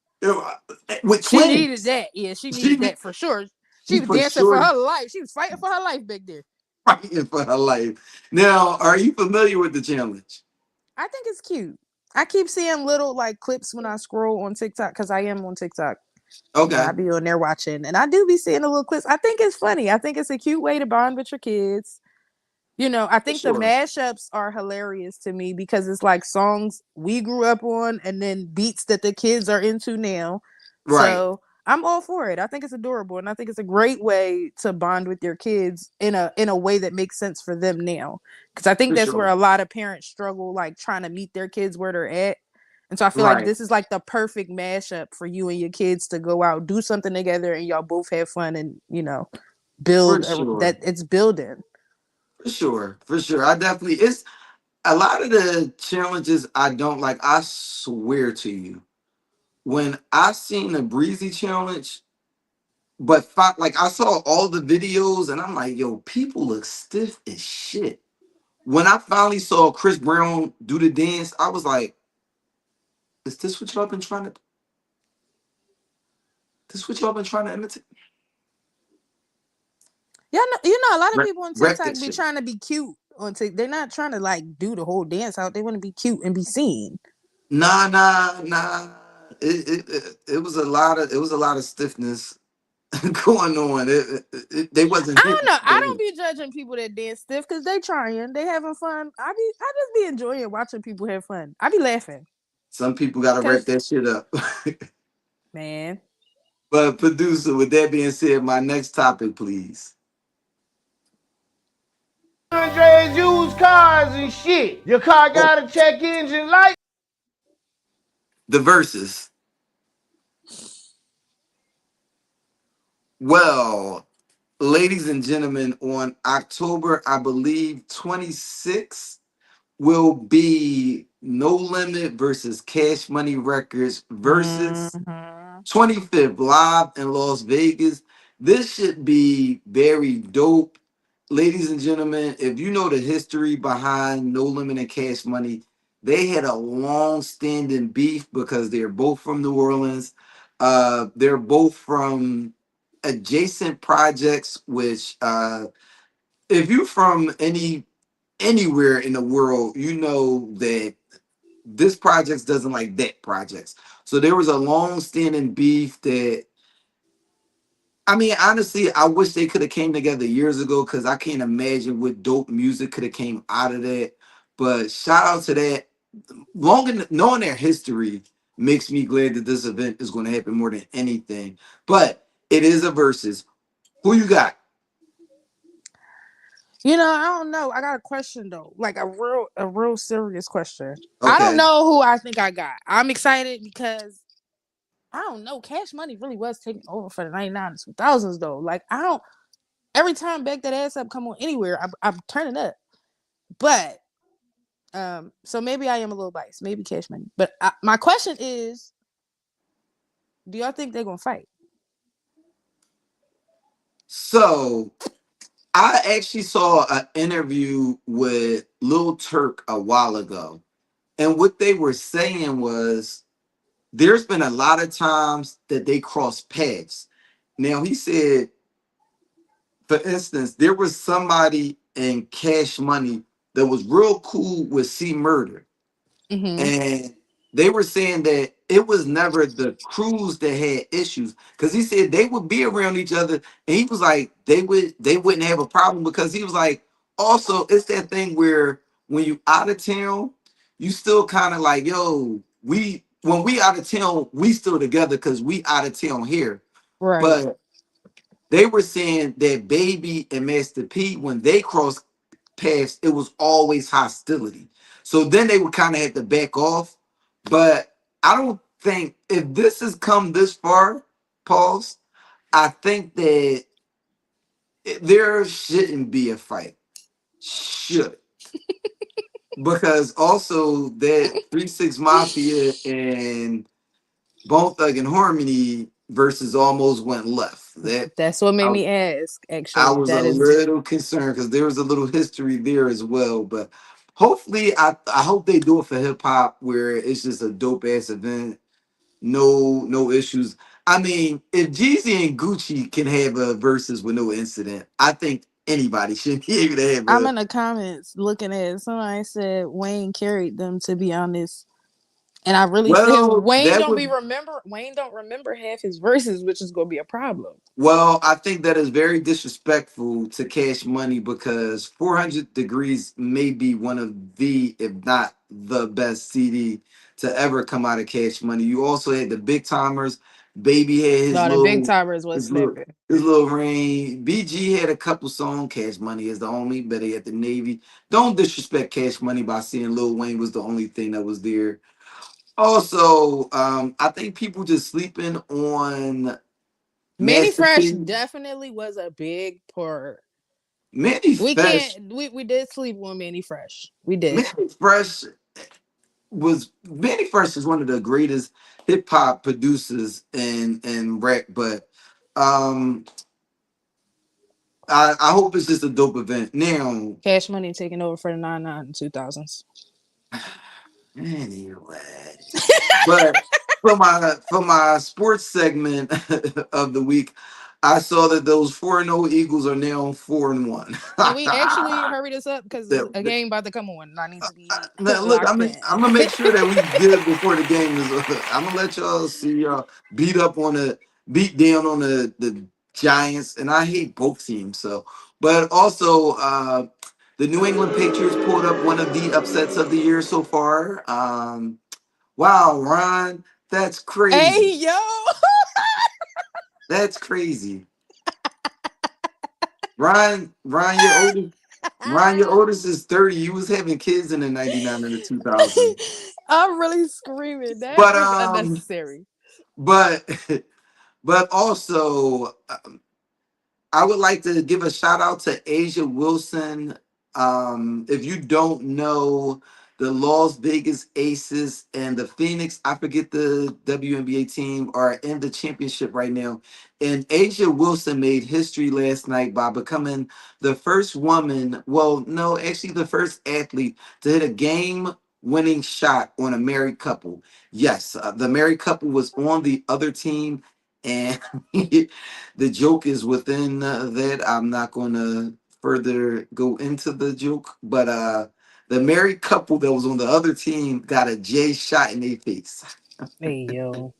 [SPEAKER 2] With
[SPEAKER 5] She
[SPEAKER 2] twins.
[SPEAKER 5] needed that. Yeah, she needed that for sure. She was
[SPEAKER 2] for
[SPEAKER 5] dancing for
[SPEAKER 2] sure
[SPEAKER 5] her life. She was fighting for her life back there.
[SPEAKER 2] fighting for her life. Now, are you familiar with the challenge?
[SPEAKER 5] I think it's cute. I keep seeing little like clips when I scroll on TikTok because I am on TikTok.
[SPEAKER 2] Okay.
[SPEAKER 5] I be on there watching, and I do be seeing the little clips. I think it's funny. I think it's a cute way to bond with your kids. I think the
[SPEAKER 2] sure.
[SPEAKER 5] mashups are hilarious to me because it's like songs we grew up on and then beats that the kids are into now.
[SPEAKER 2] Right.
[SPEAKER 5] So I'm all for it. I think it's adorable and I think it's a great way to bond with your kids in a way that makes sense for them now. Because I think
[SPEAKER 2] For
[SPEAKER 5] that's where
[SPEAKER 2] sure.
[SPEAKER 5] a lot of parents struggle, like trying to meet their kids where they're at. And so I feel like
[SPEAKER 2] Right.
[SPEAKER 5] this is like the perfect mashup for you and your kids to go out, do something together, and y'all both have fun and
[SPEAKER 2] For
[SPEAKER 5] build
[SPEAKER 2] sure.
[SPEAKER 5] that it's building.
[SPEAKER 2] For sure. For sure. I definitely it's a lot of the challenges I don't like. I swear to you, when I seen the breezy challenge, but like I saw all the videos and I'm like, yo, people look stiff as shit. When I finally saw Chris Brown do the dance, I was like, is this what y'all been trying to? This what y'all been trying to imitate?
[SPEAKER 5] Yeah, a lot of people on
[SPEAKER 2] Wreck
[SPEAKER 5] TikTok
[SPEAKER 2] that
[SPEAKER 5] be
[SPEAKER 2] shit.
[SPEAKER 5] trying to be cute on TikTok. They're not trying to like do the whole dance out. They want to be cute and be seen.
[SPEAKER 2] Nah, nah, nah. It was a lot of stiffness going on. They wasn't
[SPEAKER 5] I
[SPEAKER 2] hitting
[SPEAKER 5] don't know. I don't
[SPEAKER 2] it.
[SPEAKER 5] be judging people that dance stiff because they trying. They having fun. I just be enjoying watching people have fun. I be laughing.
[SPEAKER 2] Some people gotta wrap
[SPEAKER 5] Cause
[SPEAKER 2] that shit up.
[SPEAKER 5] man,
[SPEAKER 2] But producer, with that being said, my next topic, please.
[SPEAKER 1] Andre's used cars and shit. Your car
[SPEAKER 2] Oh,
[SPEAKER 1] got a check engine light.
[SPEAKER 2] the verses. Well, ladies and gentlemen, on October, I believe, 26th will be No Limit versus Cash Money Records versus
[SPEAKER 5] Mhm.
[SPEAKER 2] 25th live in Las Vegas. This should be very dope. Ladies and gentlemen, if you know the history behind No Limit and Cash Money, they had a long standing beef because they're both from New Orleans. They're both from adjacent projects, which if you're from anywhere in the world, you know that this projects doesn't like that projects. So there was a long standing beef that I mean, honestly, I wish they could have came together years ago because I can't imagine what dope music could have came out of that. But shout out to that. Knowing their history makes me glad that this event is going to happen more than anything. But it is a versus. Who you got?
[SPEAKER 5] I don't know. I got a question though, like a real serious question. I don't
[SPEAKER 2] Okay.
[SPEAKER 5] know who I think I got. I'm excited because I don't know. Cash Money really was taking over for the 99s, 2000s though. Like I don't. Every time Back That Ass Up come on anywhere, I'm turning up. But so maybe I am a little biased. Maybe Cash Money. But my question is, do y'all think they're gonna fight?
[SPEAKER 2] So I actually saw an interview with Lil Turk a while ago. And what they were saying was there's been a lot of times that they cross paths. Now he said, for instance, there was somebody in Cash Money that was real cool with C Murder,
[SPEAKER 5] Mm-hmm.
[SPEAKER 2] and they were saying that it was never the crews that had issues because he said they would be around each other, and he was like they wouldn't have a problem because he was like also it's that thing where when you out of town, you still kind of like yo we when we out of town we still together because we out of town here,
[SPEAKER 5] Right.
[SPEAKER 2] but they were saying that Baby and Master P, when they crossed paths, it was always hostility. So then they would kind of have to back off. But I don't think if this has come this far, pause, I think that there shouldn't be a fight. Should. Because also that 3-6 Mafia and Bone Thug and Harmony versus almost went left. That
[SPEAKER 5] That's what made
[SPEAKER 2] I,
[SPEAKER 5] me ask.
[SPEAKER 2] I
[SPEAKER 5] Actually,
[SPEAKER 2] was a
[SPEAKER 5] that is
[SPEAKER 2] little concerned because there was a little history there as well. But hopefully, I hope they do it for hip hop where it's just a dope ass event. No issues. I mean, if Jeezy and Gucci can have a versus with no incident, I think anybody should be able to have
[SPEAKER 5] I'm
[SPEAKER 2] a.
[SPEAKER 5] in the comments looking at it. Somebody said Wayne carried them, to be honest. And I really
[SPEAKER 2] Well,
[SPEAKER 5] Wayne
[SPEAKER 2] that
[SPEAKER 5] don't
[SPEAKER 2] was
[SPEAKER 5] be remember Wayne don't remember half his verses, which is gonna be a problem.
[SPEAKER 2] well, I think that is very disrespectful to Cash Money because 400 Degrees may be one of the, if not the best CD to ever come out of Cash Money. You also had the Big Timers. Baby had
[SPEAKER 5] No, the big timers was
[SPEAKER 2] his little
[SPEAKER 5] snapping.
[SPEAKER 2] his little rain. BG had a couple songs. Cash Money is the homie, but he had the Navy. Don't disrespect Cash Money by saying Lil Wayne was the only thing that was there. Also, I think people just sleeping on
[SPEAKER 5] Manny
[SPEAKER 2] Master
[SPEAKER 5] Fresh
[SPEAKER 2] P.
[SPEAKER 5] definitely was a big part.
[SPEAKER 2] Manny
[SPEAKER 5] We
[SPEAKER 2] Fresh,
[SPEAKER 5] can't we did sleep on Manny Fresh. We did.
[SPEAKER 2] Manny Fresh Manny Fresh is one of the greatest hip hop producers in rap, but um I hope it's just a dope event. Now,
[SPEAKER 5] Cash Money taking over for the 99 in 2000s.
[SPEAKER 2] anyway. But for my sports segment of the week, I saw that those 4-0 Eagles are now 4-1.
[SPEAKER 5] Can we actually hurry this up because there's a
[SPEAKER 2] The-
[SPEAKER 5] game about to come on and I need to be
[SPEAKER 2] Now, look,
[SPEAKER 5] locked in.
[SPEAKER 2] I'm gonna make sure that we good before the game is. I'm gonna let y'all see y'all beat down on the Giants, and I hate both teams. So, but also the New England Patriots pulled up one of the upsets of the year so far. Wow, Ron, that's
[SPEAKER 5] Hey
[SPEAKER 2] crazy.
[SPEAKER 5] yo.
[SPEAKER 2] That's crazy. Ryan, your oldest is 30. You was having kids in the 99 and the 2000.
[SPEAKER 5] I'm really screaming. That
[SPEAKER 2] But
[SPEAKER 5] was unnecessary.
[SPEAKER 2] but but also I would like to give a shout out to Asia Wilson. If you don't know, the Las Vegas Aces and the Phoenix, I forget the WNBA team, are in the championship right now. And Asia Wilson made history last night by becoming the first woman, well, no, actually the first athlete to hit a game winning shot on a married couple. Yes, the married couple was on the other team. And the joke is within that. I'm not going to further go into the joke, but the married couple that was on the other team got a J shot in their face.
[SPEAKER 5] Hey yo.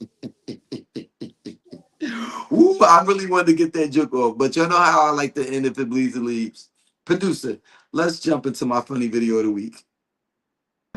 [SPEAKER 2] Ooh, I really wanted to get that joke off, but you know how I like to end if it bleeds, it leaves. Producer, let's jump into my funny video of the week.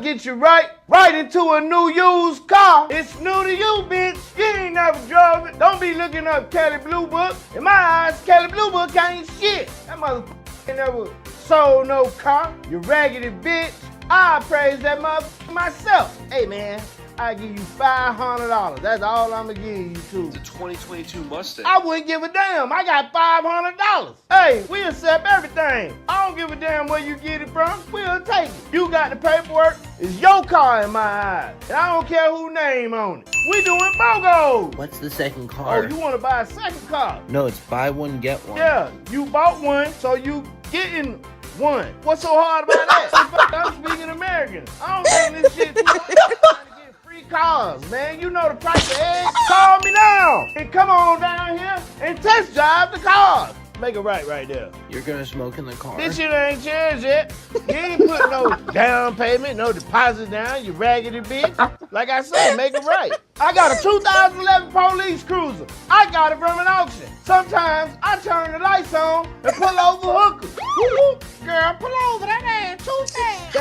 [SPEAKER 1] Get you right into a new used car. It's new to you, bitch. You ain't never drove it. Don't be looking up Kelly Blue Book. In my eyes, Kelly Blue Book ain't shit. That motherfucker ain't never sold no car. You raggedy bitch. I praise that motherfucker myself. Hey man, I give you $500. That's all I'ma give you too.
[SPEAKER 12] The 2022 Mustang.
[SPEAKER 1] I wouldn't give a damn. I got $500. Hey, we accept everything. I don't give a damn where you get it from. We'll take it. You got the paperwork. It's your car in my eyes. And I don't care who name on it. We doing BOGO.
[SPEAKER 13] What's the second car?
[SPEAKER 1] Oh, you want to buy a second car?
[SPEAKER 13] No, it's buy one, get one.
[SPEAKER 1] Yeah, you bought one, so you getting one. What's so hard about that? I'm speaking American. I don't think this shit too hard. Get free cars, man. You know the price of eggs. Call me now and come on down here and test drive the cars. Make it right there.
[SPEAKER 13] You're gonna smoke in the car?
[SPEAKER 1] This shit ain't changed yet. You ain't put no down payment, no deposit down, you raggedy bitch. Like I said, make it right. I got a 2011 police cruiser. I got it from an auction. Sometimes I turn the lights on and pull over hookers. Woo-woo. Girl, pull over that ass 2 times.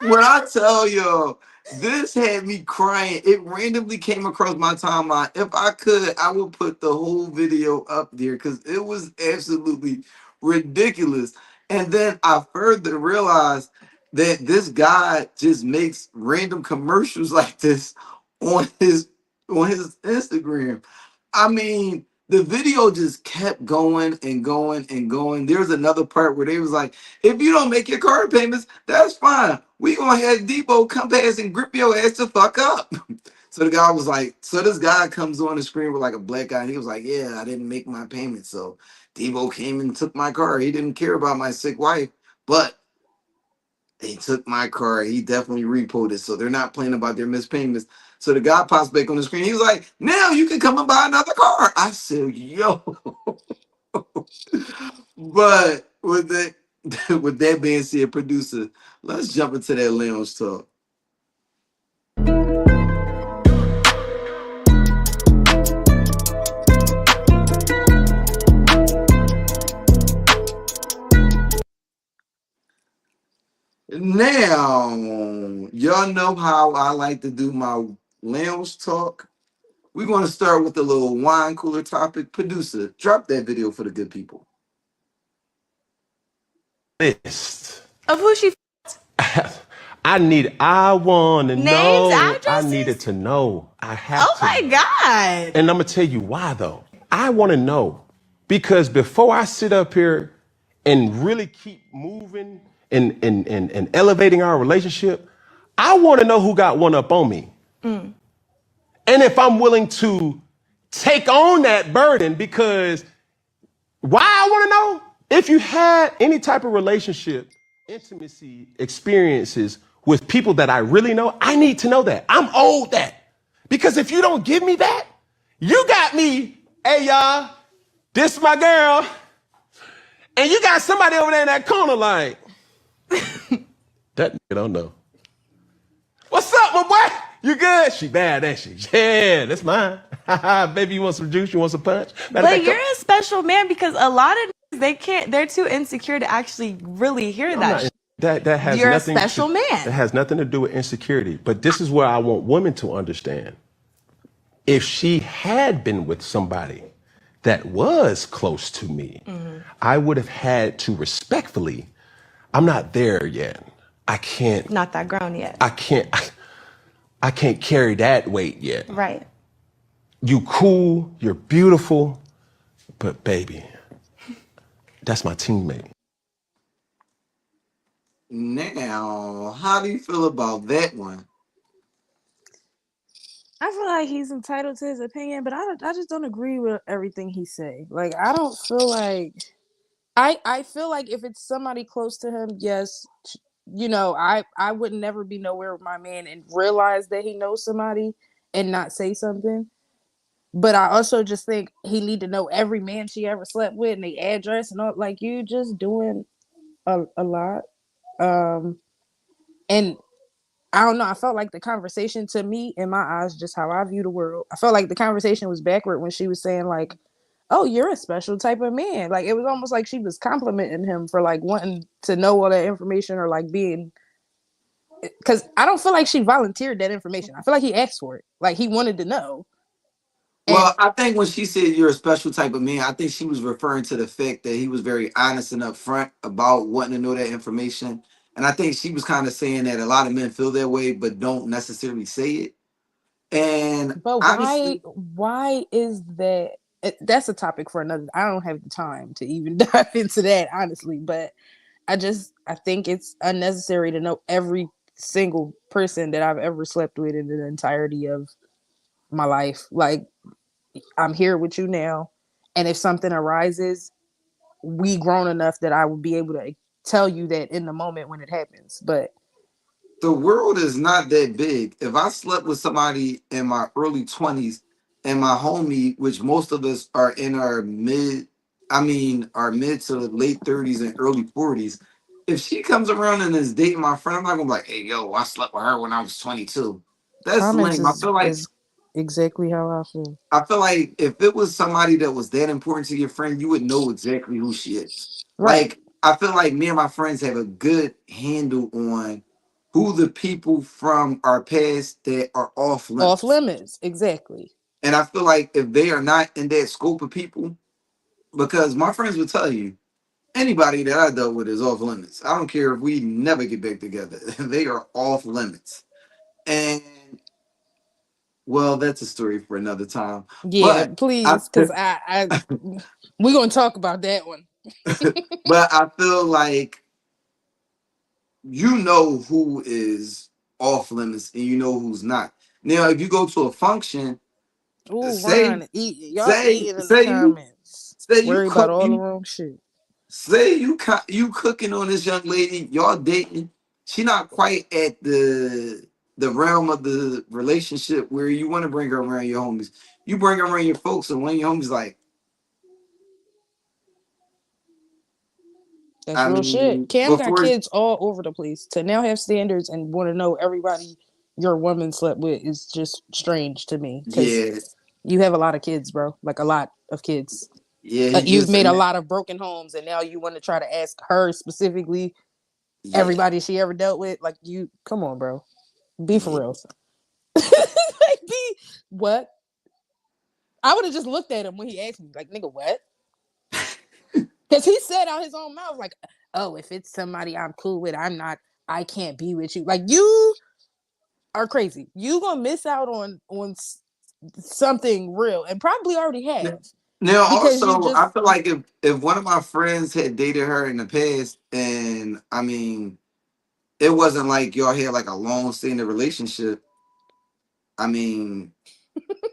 [SPEAKER 2] When I tell you, this had me crying. It randomly came across my timeline. If I could, I would put the whole video up there because it was absolutely ridiculous. And then I further realized that this guy just makes random commercials like this on his Instagram. I mean, the video just kept going and going and going. There's another part where they was like, if you don't make your car payments, that's fine. We gonna have Debo come past and grip your ass to fuck up. So the guy was like, so this guy comes on the screen with like a black guy, and he was like, yeah, I didn't make my payment. So Debo came and took my car. He didn't care about my sick wife, but he took my car. He definitely repoed it. So they're not playing about their missed payments. So the guy pops back on the screen. He was like, now you can come and buy another car. I said, yo. But with it, With that being said, producer, let's jump into that lounge talk. Now, y'all know how I like to do my lounge talk. We're going to start with a little wine cooler topic. Producer, drop that video for the good people.
[SPEAKER 12] List.
[SPEAKER 6] Of who she
[SPEAKER 12] I want to
[SPEAKER 6] names,
[SPEAKER 12] know. I
[SPEAKER 6] addresses.
[SPEAKER 12] needed to know. I have
[SPEAKER 6] Oh
[SPEAKER 12] to.
[SPEAKER 6] my god.
[SPEAKER 12] And I'm going to tell you why, though. I want to know. Because before I sit up here and really keep moving and elevating our relationship, I want to know who got one up on me. And if I'm willing to take on that burden, because why I want to know? If you had any type of relationship, intimacy, experiences with people that I really know, I need to know that. I'm owed that. Because if you don't give me that, you got me, hey y'all, this my girl, and you got somebody over there in that corner like, that nigga don't know. What's up, my boy? You good? She bad, ain't she? Yeah, that's mine. Baby, you want some juice? You want some punch?
[SPEAKER 6] But you're a special man because a lot of they're too insecure to actually really hear that.
[SPEAKER 12] That has
[SPEAKER 6] You're
[SPEAKER 12] nothing
[SPEAKER 6] a special man.
[SPEAKER 12] That has nothing to do with insecurity. But this is where I want women to understand. If she had been with somebody that was close to me, I would have had to respectfully, I'm not there yet. I can't.
[SPEAKER 14] Not that grown yet.
[SPEAKER 12] I can't carry that weight yet.
[SPEAKER 14] Right.
[SPEAKER 12] You cool, you're beautiful, but baby, that's my teammate.
[SPEAKER 2] Now, how do you feel about that one?
[SPEAKER 5] I feel like he's entitled to his opinion, but I just don't agree with everything he say. Like I don't feel like I feel like if it's somebody close to him, yes, you know, I would never be nowhere with my man and realize that he knows somebody and not say something. But I also just think he need to know every man she ever slept with and the address and all. Like you just doing a lot. And I don't know. I felt like the conversation to me, in my eyes, just how I view the world, I felt like the conversation was backward when she was saying like, "Oh, you're a special type of man." Like it was almost like she was complimenting him for like wanting to know all that information or like being. Because I don't feel like she volunteered that information. I feel like he asked for it. Like he wanted to know.
[SPEAKER 2] Well, I think when she said you're a special type of man, I think she was referring to the fact that he was very honest and upfront about wanting to know that information. And I think she was kind of saying that a lot of men feel that way, but don't necessarily say it. And
[SPEAKER 5] But
[SPEAKER 2] honestly,
[SPEAKER 5] why is that? That's a topic for another. I don't have the time to even dive into that, honestly. But I think it's unnecessary to know every single person that I've ever slept with in the entirety of my life. Like I'm here with you now, and if something arises, we grown enough that I will be able to tell you that in the moment when it happens. But
[SPEAKER 2] the world is not that big. If I slept with somebody in my early 20s and my homie, which most of us are in our mid to late 30s and early 40s, if she comes around and is dating my friend, I'm not gonna be like, hey, yo, I slept with her when I was 22. That's
[SPEAKER 5] comments
[SPEAKER 2] lame.
[SPEAKER 5] is exactly how I feel.
[SPEAKER 2] I feel like if it was somebody that was that important to your friend, you would know exactly who she is.
[SPEAKER 5] Right.
[SPEAKER 2] Like, I feel like me and my friends have a good handle on who the people from our past that are off limits.
[SPEAKER 5] Off limits, exactly.
[SPEAKER 2] And I feel like if they are not in that scope of people, because my friends will tell you, anybody that I dealt with is off limits. I don't care if we never get back together. They are off limits. And well, that's a story for another time.
[SPEAKER 5] Yeah, please, because I we're gonna talk about that one.
[SPEAKER 2] But I feel like you know who is off limits and you know who's not. Now, if you go to a function,
[SPEAKER 5] Ooh,
[SPEAKER 2] say
[SPEAKER 5] Ron, y'all
[SPEAKER 2] say
[SPEAKER 5] eating in the
[SPEAKER 2] say you
[SPEAKER 5] comments.
[SPEAKER 2] say you
[SPEAKER 5] Worry about
[SPEAKER 2] cook
[SPEAKER 5] all the
[SPEAKER 2] you
[SPEAKER 5] wrong shit.
[SPEAKER 2] say you cooking on this young lady, y'all dating. She not quite at the realm of the relationship where you want to bring her around your homies. You bring her around your folks, and one of your homies like,
[SPEAKER 5] That's
[SPEAKER 2] I
[SPEAKER 5] real
[SPEAKER 2] mean,
[SPEAKER 5] shit. Cam got
[SPEAKER 2] before,
[SPEAKER 5] kids all over the place. To now have standards and want to know everybody your woman slept with is just strange to me. Because
[SPEAKER 2] yeah,
[SPEAKER 5] you have a lot of kids, bro. Like a lot of kids.
[SPEAKER 2] yeah, he
[SPEAKER 5] You've
[SPEAKER 2] just,
[SPEAKER 5] made a lot of broken homes, and now you want to try to ask her specifically
[SPEAKER 2] yeah,
[SPEAKER 5] everybody she ever dealt with. Like, you, come on, bro. Be for
[SPEAKER 2] yeah.
[SPEAKER 5] real. Like, be what? I would have just looked at him when he asked me, like, nigga, what? Because he said out his own mouth, like, oh, if it's somebody I'm cool with, I can't be with you. Like, you are crazy. You gonna miss out on something real, and probably already have,
[SPEAKER 2] Now,
[SPEAKER 5] because you
[SPEAKER 2] also, I
[SPEAKER 5] just
[SPEAKER 2] feel like if one of my friends had dated her in the past, and I mean, it wasn't like y'all had like a long standing relationship. I mean,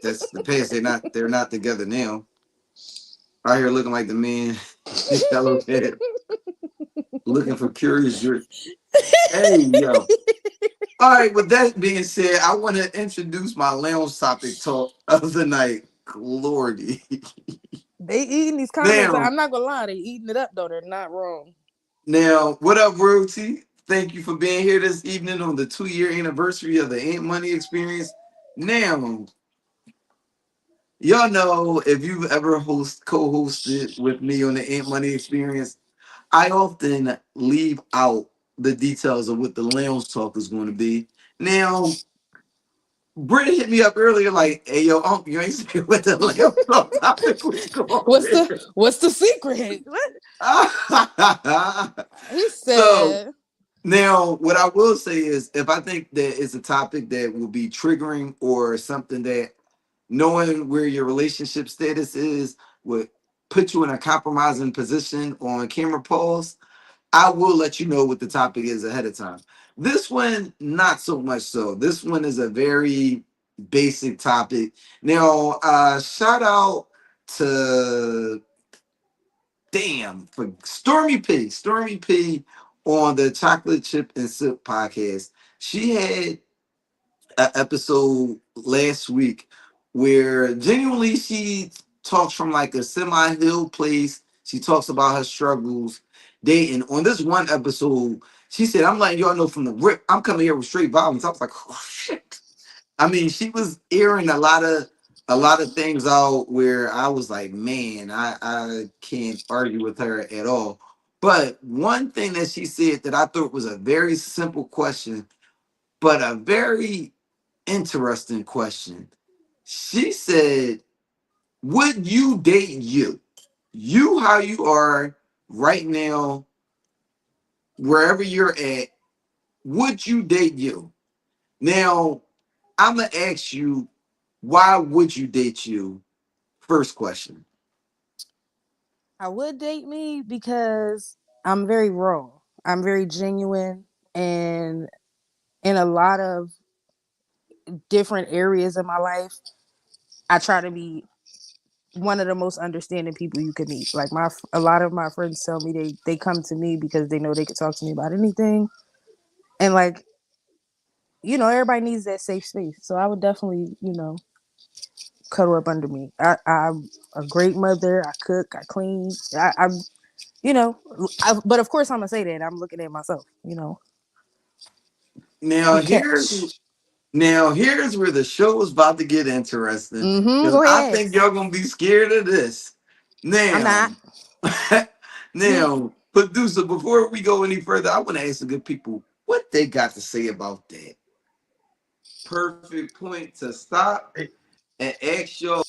[SPEAKER 2] that's the past. They're not together now. Out here looking like the man yellow head, looking for curious George. Hey, yo. All right, with that being said, I want to introduce my lounge topic talk of the night. Lordy.
[SPEAKER 5] they eating these comments.
[SPEAKER 2] Now,
[SPEAKER 5] I'm not gonna lie, they eating it up though. They're not wrong.
[SPEAKER 2] now, what up, royalty? Thank you for being here this evening on the 2-year anniversary of the Ant Money Experience. Now, y'all know if you've ever co-hosted with me on the Ant Money Experience, I often leave out the details of what the lounge talk is going to be. Now, Britt hit me up earlier, like, "Hey, yo, you ain't saying what the lounge talk topic was going to be."
[SPEAKER 5] What's the secret? What he
[SPEAKER 2] So
[SPEAKER 5] said?
[SPEAKER 2] now, what I will say is, if I think that it's a topic that will be triggering or something that knowing where your relationship status is would put you in a compromising position on camera pause, I will let you know what the topic is ahead of time. This one, not so much so. This one is a very basic topic. Now, shout out to for Stormy P on the Chocolate Chip and Sip podcast. She had an episode last week where genuinely she talks from like a semi-hill place. She talks about her struggles dating. On this one episode, she said, "I'm letting y'all know from the rip, I'm coming here with straight violence." I was like, "Oh shit." I mean, she was airing a lot of things out where I was like, man, I can't argue with her at all. But one thing that she said that I thought was a very simple question, but a very interesting question. She said, would you date you? You how you are right now, wherever you're at, would you date you? Now, I'm gonna ask you, why would you date you? First question.
[SPEAKER 5] I would date me because I'm very raw. I'm very genuine, and in a lot of different areas of my life, I try to be one of the most understanding people you could meet. Like, a lot of my friends tell me they come to me because they know they could talk to me about anything, and like, everybody needs that safe space. So I would definitely, cuddle up under me. I'm a great mother. I cook. I clean. I'm, but of course I'm gonna say that I'm looking at myself.
[SPEAKER 2] Now
[SPEAKER 5] The
[SPEAKER 2] here's
[SPEAKER 5] catch.
[SPEAKER 2] Now here's where the show is about to get interesting. Because
[SPEAKER 5] Go
[SPEAKER 2] I
[SPEAKER 5] ahead.
[SPEAKER 2] think y'all gonna be scared of this.
[SPEAKER 5] I'm not.
[SPEAKER 2] Now, now, producer, before we go any further, I want to ask the good people what they got to say about that. Perfect point to stop and ask y'all.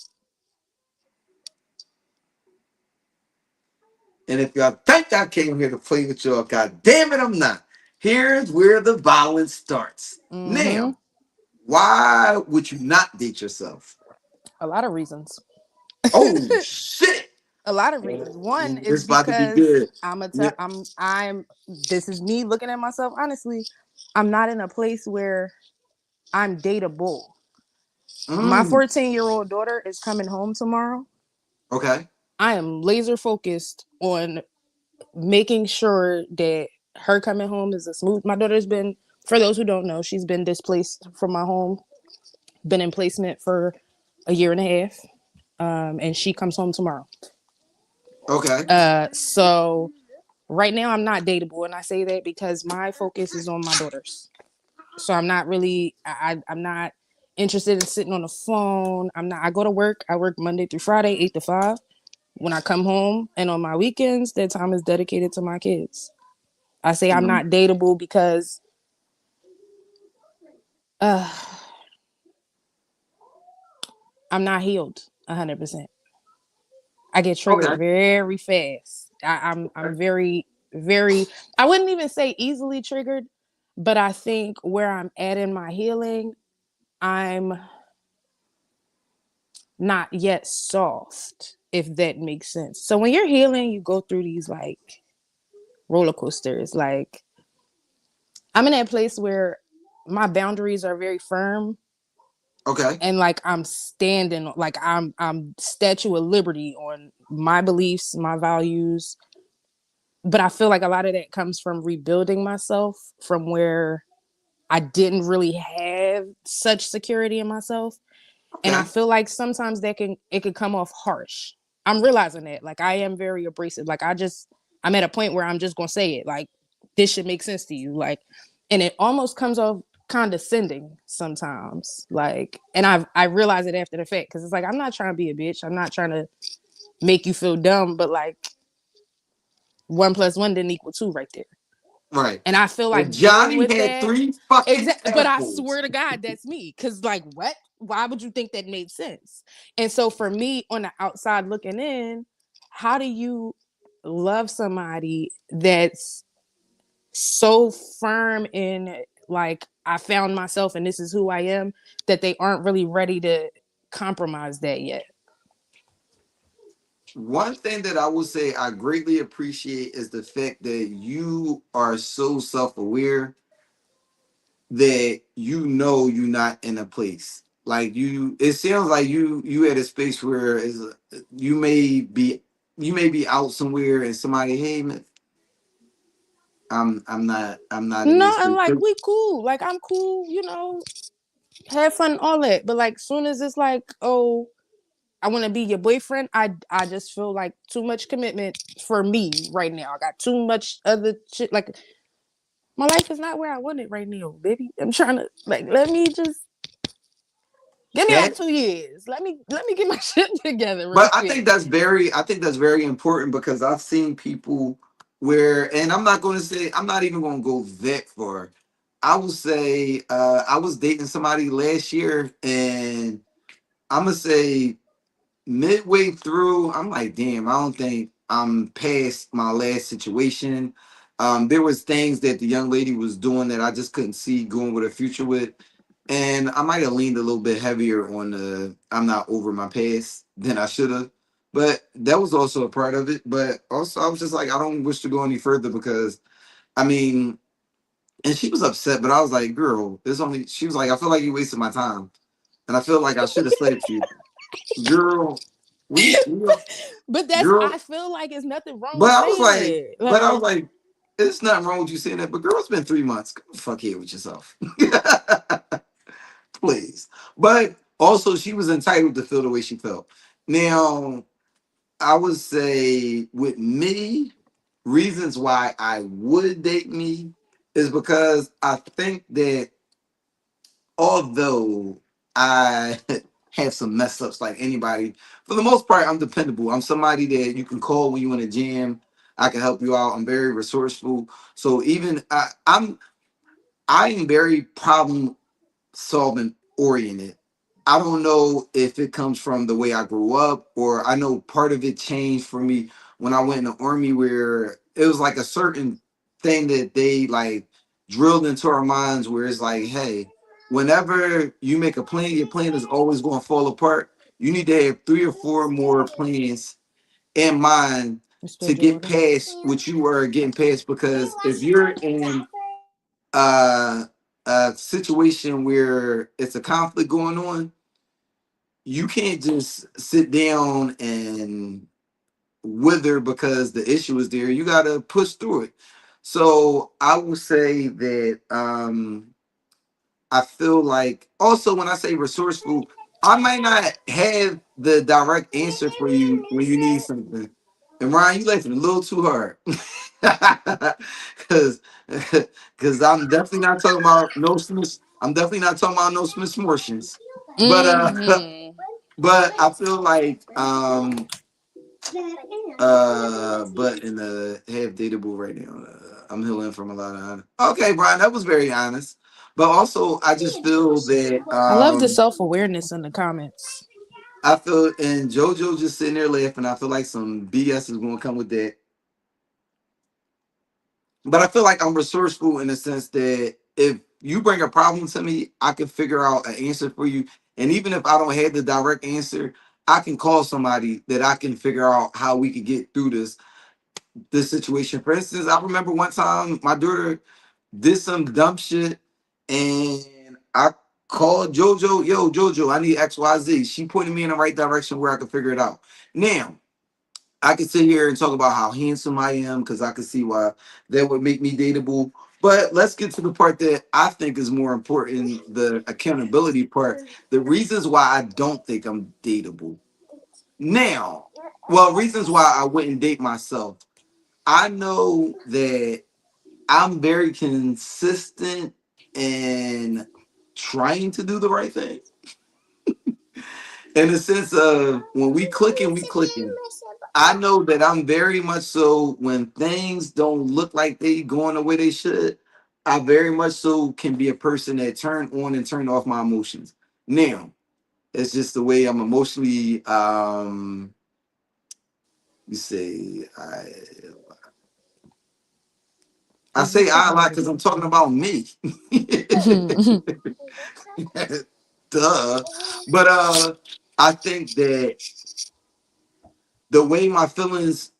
[SPEAKER 2] And if y'all think I came here to play with y'all, god damn it, I'm not. Here's where the violence starts.
[SPEAKER 5] Mm-hmm.
[SPEAKER 2] Now, why would you not date yourself?
[SPEAKER 5] A lot of reasons.
[SPEAKER 2] Oh shit!
[SPEAKER 5] A lot of reasons. One
[SPEAKER 2] It's
[SPEAKER 5] is
[SPEAKER 2] about to be
[SPEAKER 5] because
[SPEAKER 2] good. Yeah.
[SPEAKER 5] I'm this is me looking at myself honestly. I'm not in a place where I'm dateable. My
[SPEAKER 2] Mm.
[SPEAKER 5] 14-year-old daughter is coming home tomorrow.
[SPEAKER 2] Okay.
[SPEAKER 5] I am laser focused on making sure that her coming home is a smooth. My daughter's been, for those who don't know, she's been displaced from my home, been in placement for a year and a half, and she comes home tomorrow.
[SPEAKER 2] Okay.
[SPEAKER 5] So Right now, I'm not dateable, and I say that because my focus is on my daughters. So I'm not really, I'm not interested in sitting on the phone. I'm not. I go to work. I work Monday through Friday, 8 to 5. When I come home and on my weekends, that time is dedicated to my kids. I say I'm not dateable because uh, I'm not healed 100%. I get triggered
[SPEAKER 2] Okay.
[SPEAKER 5] very fast. I'm very, very, I wouldn't even say easily triggered, but I think where I'm at in my healing, I'm not yet soft, if that makes sense. So when you're healing, you go through these like roller coasters. Like I'm in that place where my boundaries are very firm,
[SPEAKER 2] Okay.
[SPEAKER 5] and like I'm standing, like I'm Statue of Liberty on my beliefs, my values. But I feel like a lot of that comes from rebuilding myself from where I didn't really have such security in myself. And I
[SPEAKER 2] Okay.
[SPEAKER 5] feel like sometimes it can come off harsh. I'm realizing that. Like I am very abrasive. Like I'm at a point where I'm just gonna say it. Like this should make sense to you. Like, and it almost comes off condescending sometimes. Like, and I realize it after the fact because it's like I'm not trying to be a bitch. I'm not trying to make you feel dumb, but like 1 + 1 didn't equal 2 right there.
[SPEAKER 2] Right.
[SPEAKER 5] And I feel
[SPEAKER 2] And
[SPEAKER 5] like dealing
[SPEAKER 2] Johnny
[SPEAKER 5] with
[SPEAKER 2] had
[SPEAKER 5] that.
[SPEAKER 2] 3 fucking
[SPEAKER 5] Exactly. But I
[SPEAKER 2] apples.
[SPEAKER 5] swear to God, that's me. Cause like what? Why would you think that made sense? And so for me on the outside looking in, how do you love somebody that's so firm in like I found myself and this is who I am that they aren't really ready to compromise that yet?
[SPEAKER 2] One thing that I will say I greatly appreciate is the fact that you are so self-aware that you know you're not in a place. Like you, it sounds like you at a space where is you may be you may be out somewhere and somebody, hey man, I'm not in
[SPEAKER 5] No,
[SPEAKER 2] this
[SPEAKER 5] and
[SPEAKER 2] space.
[SPEAKER 5] like we cool. Like I'm cool, you know, have fun, all that. But like soon as it's like, oh, I want to be your boyfriend. I just feel like too much commitment for me right now. I got too much other shit. Like my life is not where I want it right now, baby. I'm trying to like let me just give me like
[SPEAKER 2] That
[SPEAKER 5] 2 years. Let me get my shit together real
[SPEAKER 2] But
[SPEAKER 5] quick.
[SPEAKER 2] I think that's very important because I've seen people where, and I'm not going to say, I'm not even going to go that far. I will say, I was dating somebody last year, and I'm gonna say midway through, I'm like, damn, I don't think I'm past my last situation. There was things that the young lady was doing that I just couldn't see going with a future with. And I might have leaned a little bit heavier on the I'm not over my past than I should have. But that was also a part of it. But also I was just like, I don't wish to go any further because I mean, and she was upset, but I was like, girl, there's only she was like, I feel like you wasted my time. And I feel like I should have slapped you. Girl, we
[SPEAKER 5] But that's
[SPEAKER 2] girl.
[SPEAKER 5] I feel like there's nothing wrong
[SPEAKER 2] But
[SPEAKER 5] with
[SPEAKER 2] I was
[SPEAKER 5] saying
[SPEAKER 2] like,
[SPEAKER 5] that.
[SPEAKER 2] but I
[SPEAKER 5] Like
[SPEAKER 2] was like, it's nothing wrong with you saying that. But girl, it's been 3 months. Go the fuck here with yourself. Please. But also she was entitled to feel the way she felt. Now, I would say with me, reasons why I would date me is because I think that although I have some mess ups like anybody, for the most part, I'm dependable. I'm somebody that you can call when you in a jam. I can help you out. I'm very resourceful. So even I am very problem solving oriented. I don't know if it comes from the way I grew up, or I know part of it changed for me when I went in the army, where it was like a certain thing that they like drilled into our minds, where it's like, hey, whenever you make a plan, your plan is always going to fall apart. You need to have 3 or 4 more plans in mind
[SPEAKER 5] you
[SPEAKER 2] to
[SPEAKER 5] spilled your
[SPEAKER 2] get
[SPEAKER 5] water.
[SPEAKER 2] past what you were getting past. Because if you're in uh, a situation where it's a conflict going on, you can't just sit down and wither because the issue is there. You got to push through it. So I will say that I feel like also when I say resourceful, I might not have the direct answer for you when you need something. And Ryan, you laughing a little too hard. because because I'm definitely not talking about no Smith. I'm definitely not talking about no Smith Mortians. But
[SPEAKER 5] Mm-hmm.
[SPEAKER 2] but I feel like but in the half dateable right now, I'm healing from a lot of okay, Brian, that was very honest. But also I just feel that
[SPEAKER 5] I love the self-awareness in the comments.
[SPEAKER 2] I feel and JoJo just sitting there laughing. I feel like some BS is gonna come with that. But I feel like I'm resourceful in the sense that if you bring a problem to me, I can figure out an answer for you. And even if I don't have the direct answer, I can call somebody that I can figure out how we could get through this situation. For instance, I remember one time my daughter did some dumb shit and I called JoJo, yo, JoJo, I need XYZ. She pointed me in the right direction where I could figure it out. Now, I could sit here and talk about how handsome I am because I could see why that would make me dateable. But let's get to the part that I think is more important, the accountability part. The reasons why I don't think I'm dateable. Now, well, reasons why I wouldn't date myself. I know that I'm very consistent in trying to do the right thing. In the sense of when we clicking, we clicking. I know that I'm very much so when things don't look like they going the way they should. I very much so can be a person that turn on and turn off my emotions. Now, it's just the way I'm emotionally. You say I say I a lot because I'm talking about me. Duh. But I think that the way my feelings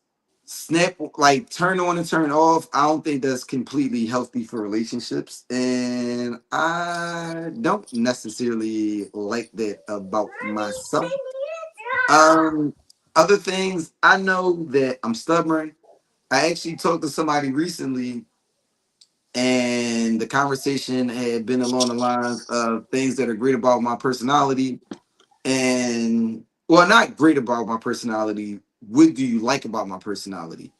[SPEAKER 2] snap like turn on and turn off, I don't think that's completely healthy for relationships. And I don't necessarily like that about myself. Um Other things, I know that I'm stubborn. I actually talked to somebody recently and the conversation had been along the lines of things that are great about my personality and well, not great about my personality. What do you like about my personality?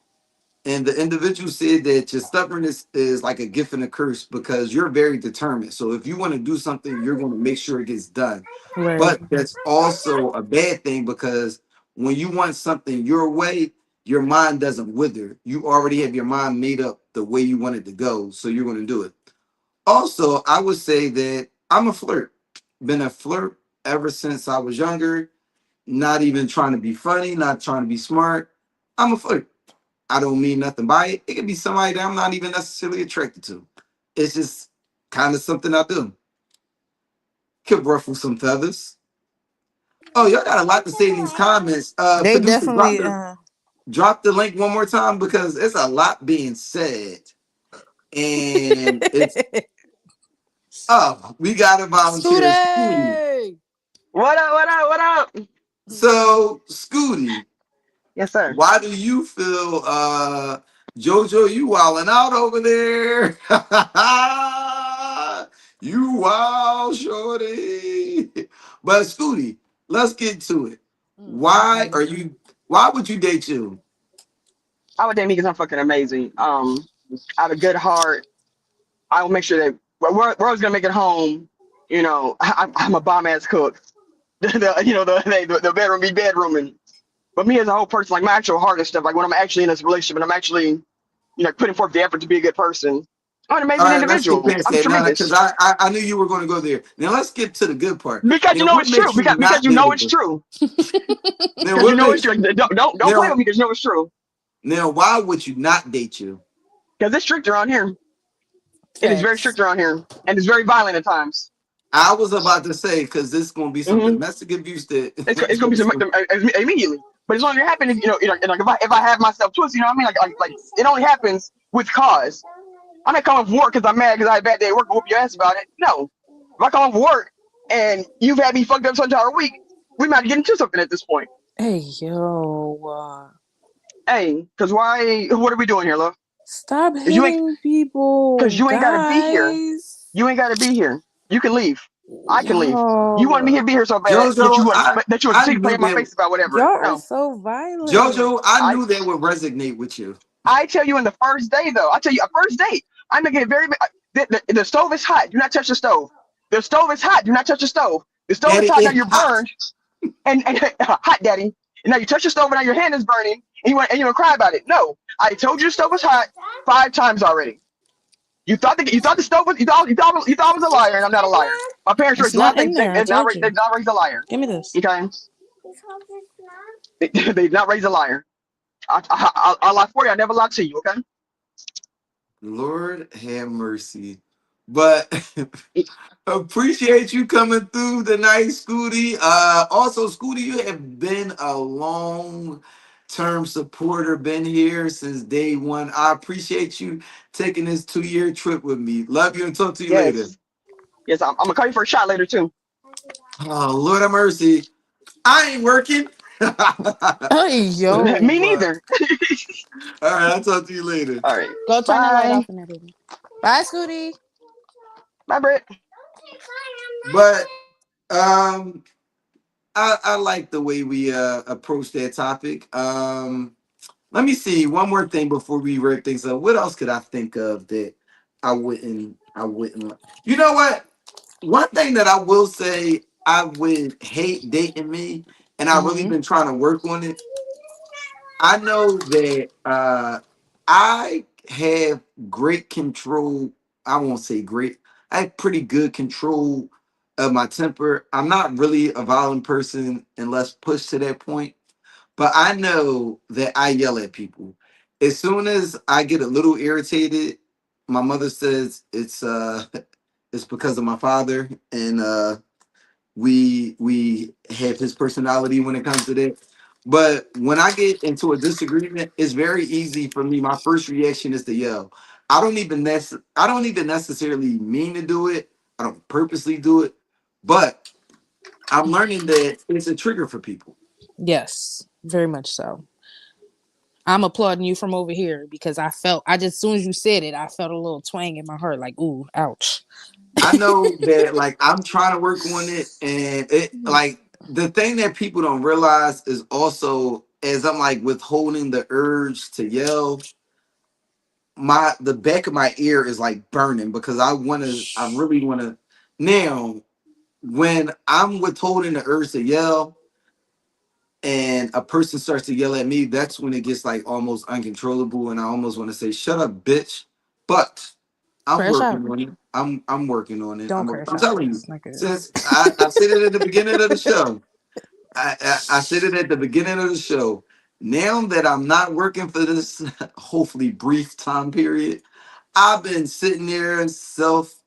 [SPEAKER 2] And the individual said that your stubbornness is like a gift and a curse because you're very determined. So if you want to do something, you're going to make sure it gets done.
[SPEAKER 5] Right.
[SPEAKER 2] But that's also a bad thing because when you want something your way, your mind doesn't wither. You already have your mind made up the way you want it to go. So you're going to do it. Also, I would say that I'm a flirt. Been a flirt ever since I was younger. Not even trying to be funny, not trying to be smart. I'm a flirt. I don't mean nothing by it. It could be somebody that I'm not even necessarily attracted to. It's just kind of something I do. Could ruffle some feathers. Oh, y'all got a lot to say in these comments.
[SPEAKER 5] They
[SPEAKER 2] Producer,
[SPEAKER 5] definitely
[SPEAKER 2] drop the link one more time because it's a lot being said. And it's we got a volunteer, Scooty.
[SPEAKER 5] Scooty!
[SPEAKER 14] What up? What up? What up?
[SPEAKER 2] So, Scooty,
[SPEAKER 14] Yes, sir.
[SPEAKER 2] why do you feel Jojo, you wilding out over there? You wild shorty. But Scooty, let's get to it. Why would you date you?
[SPEAKER 14] I would date me because I'm fucking amazing. I have a good heart. I will make sure that we're always gonna make it home. You know, I'm a bomb ass cook. The bedroom be bedrooming. But me as a whole person, like my actual heart and stuff, like when I'm actually in this relationship and I'm actually, putting forth the effort to be a good person, I'm an
[SPEAKER 2] All
[SPEAKER 14] amazing
[SPEAKER 2] right, let's get
[SPEAKER 14] individual.
[SPEAKER 2] past
[SPEAKER 14] I'm
[SPEAKER 2] that now because
[SPEAKER 14] tremendous.
[SPEAKER 2] I knew you were going to go there. Now let's get to the good part.
[SPEAKER 14] Because you
[SPEAKER 2] Now
[SPEAKER 14] know
[SPEAKER 2] what
[SPEAKER 14] it's true.
[SPEAKER 2] makes you
[SPEAKER 14] Because
[SPEAKER 2] not
[SPEAKER 14] you know it's
[SPEAKER 2] dateable?
[SPEAKER 14] true.
[SPEAKER 2] Now
[SPEAKER 14] Because you
[SPEAKER 2] what
[SPEAKER 14] know it's
[SPEAKER 2] makes
[SPEAKER 14] true. Don't play with me because you know it's true.
[SPEAKER 2] now why would you not date you?
[SPEAKER 14] Because it's strict around here. It is very strict around here, and it's very violent at times.
[SPEAKER 2] I was about to say because this is going to be some
[SPEAKER 14] Mm-hmm.
[SPEAKER 2] domestic abuse that
[SPEAKER 14] It's gonna be some immediately. But it's only gonna happen if like if I have myself twisted, you know what I mean? Like it only happens with cause. I'm not coming from work because I'm mad because I had a bad day at work and whoop your ass about it. No. If I come home from work and you've had me fucked up this entire week, we might get into something at this point.
[SPEAKER 5] Hey yo,
[SPEAKER 14] Hey, because why? What are we doing here, love?
[SPEAKER 5] stop
[SPEAKER 14] Because you ain't
[SPEAKER 5] hitting people,
[SPEAKER 14] you ain't gotta be here.
[SPEAKER 5] guys.
[SPEAKER 14] You ain't gotta be here. You can leave. I can leave. You want me
[SPEAKER 5] Yo,
[SPEAKER 14] to be here so bad that
[SPEAKER 2] Jojo,
[SPEAKER 14] you would
[SPEAKER 2] I
[SPEAKER 14] play
[SPEAKER 2] knew
[SPEAKER 14] in my
[SPEAKER 2] that
[SPEAKER 14] face about whatever.
[SPEAKER 5] y'all are
[SPEAKER 14] No.
[SPEAKER 5] so violent.
[SPEAKER 2] Jojo, I
[SPEAKER 14] I
[SPEAKER 2] knew that would resonate with you.
[SPEAKER 14] I tell you in the first day though. I tell you a first date. I'm gonna get very. The stove is hot. Do not touch the stove. The stove is hot. Do not touch the stove. The stove is
[SPEAKER 2] Daddy,
[SPEAKER 14] hot. Now
[SPEAKER 2] it's
[SPEAKER 14] you're
[SPEAKER 2] hot.
[SPEAKER 14] burned. And hot, daddy. And now you touch the stove and now your hand is burning. And you want to cry about it. No, I told you the stove was hot 5 times already. You thought the stove was you thought I was a liar, and I'm not a liar. My parents
[SPEAKER 5] It's
[SPEAKER 14] raised one
[SPEAKER 5] not
[SPEAKER 14] thing.
[SPEAKER 5] in there. I told you.
[SPEAKER 14] They've not raised a liar.
[SPEAKER 5] Give me this.
[SPEAKER 14] Okay, they've not raised a liar. I lie for you. I never lie to you. Okay.
[SPEAKER 2] Lord have mercy. But appreciate you coming through tonight, Scooty. Also, Scooty, you have been a long term supporter, been here since day one. I appreciate you taking this 2-year trip with me. Love you and talk to you later.
[SPEAKER 14] Yes. Yes. I'm gonna call you for a shot later too.
[SPEAKER 2] Oh, Lord have mercy. I ain't working.
[SPEAKER 5] Hey, yo.
[SPEAKER 14] Me neither.
[SPEAKER 2] All right, I'll talk to you later.
[SPEAKER 14] All right.
[SPEAKER 5] Go turn that light
[SPEAKER 14] Bye.
[SPEAKER 5] off in there, baby. Bye, Scooty.
[SPEAKER 14] Bye, Britt.
[SPEAKER 2] But I like the way we approach that topic. Let me see one more thing before we wrap things up. What else could I think of that I wouldn't you know what? One thing that I will say I would hate dating me, and I really been trying to work on it. I know that I have great control. I won't say great. I have pretty good control of my temper. I'm not really a violent person unless pushed to that point. But I know that I yell at people. As soon as I get a little irritated, my mother says it's because of my father, and we have his personality when it comes to that. But when I get into a disagreement, it's very easy for me. My first reaction is to yell. I don't even necessarily mean to do it. I don't purposely do it, but I'm learning that it's a trigger for people.
[SPEAKER 5] Yes, very much so. I'm applauding you from over here because I just as soon as you said it, I felt a little twang in my heart, like, ooh, ouch.
[SPEAKER 2] I know that like I'm trying to work on it, and it like the thing that people don't realize is also as I'm like withholding the urge to yell, the back of my ear is like burning because I really wanna now when I'm withholding the urge to yell and a person starts to yell at me, that's when it gets like almost uncontrollable and I almost want to say, shut up, bitch. But I'm
[SPEAKER 5] Crash out.
[SPEAKER 2] working on it. I'm working on it.
[SPEAKER 5] Don't crash
[SPEAKER 2] I'm
[SPEAKER 5] out.
[SPEAKER 2] telling you,
[SPEAKER 5] It's not good.
[SPEAKER 2] since I said it at the beginning of the show. I said it at the beginning of the show. Now that I'm not working for this hopefully brief time period, I've been sitting there self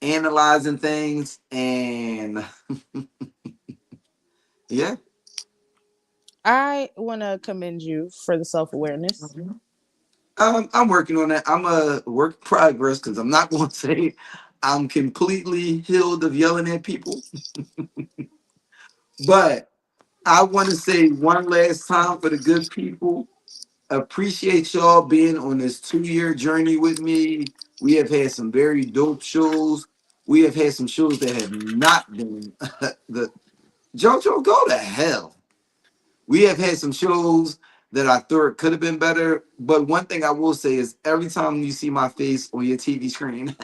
[SPEAKER 2] analyzing things and yeah.
[SPEAKER 5] I want to commend you for the self-awareness.
[SPEAKER 2] I'm working on that. I'm a work in progress because I'm not going to say I'm completely healed of yelling at people. But I want to say one last time for the good people, appreciate y'all being on this 2-year journey with me. We have had some very dope shows. We have had some shows that have not been the JoJo go to hell. We have had some shows that I thought could have been better. But one thing I will say is every time you see my face on your TV screen,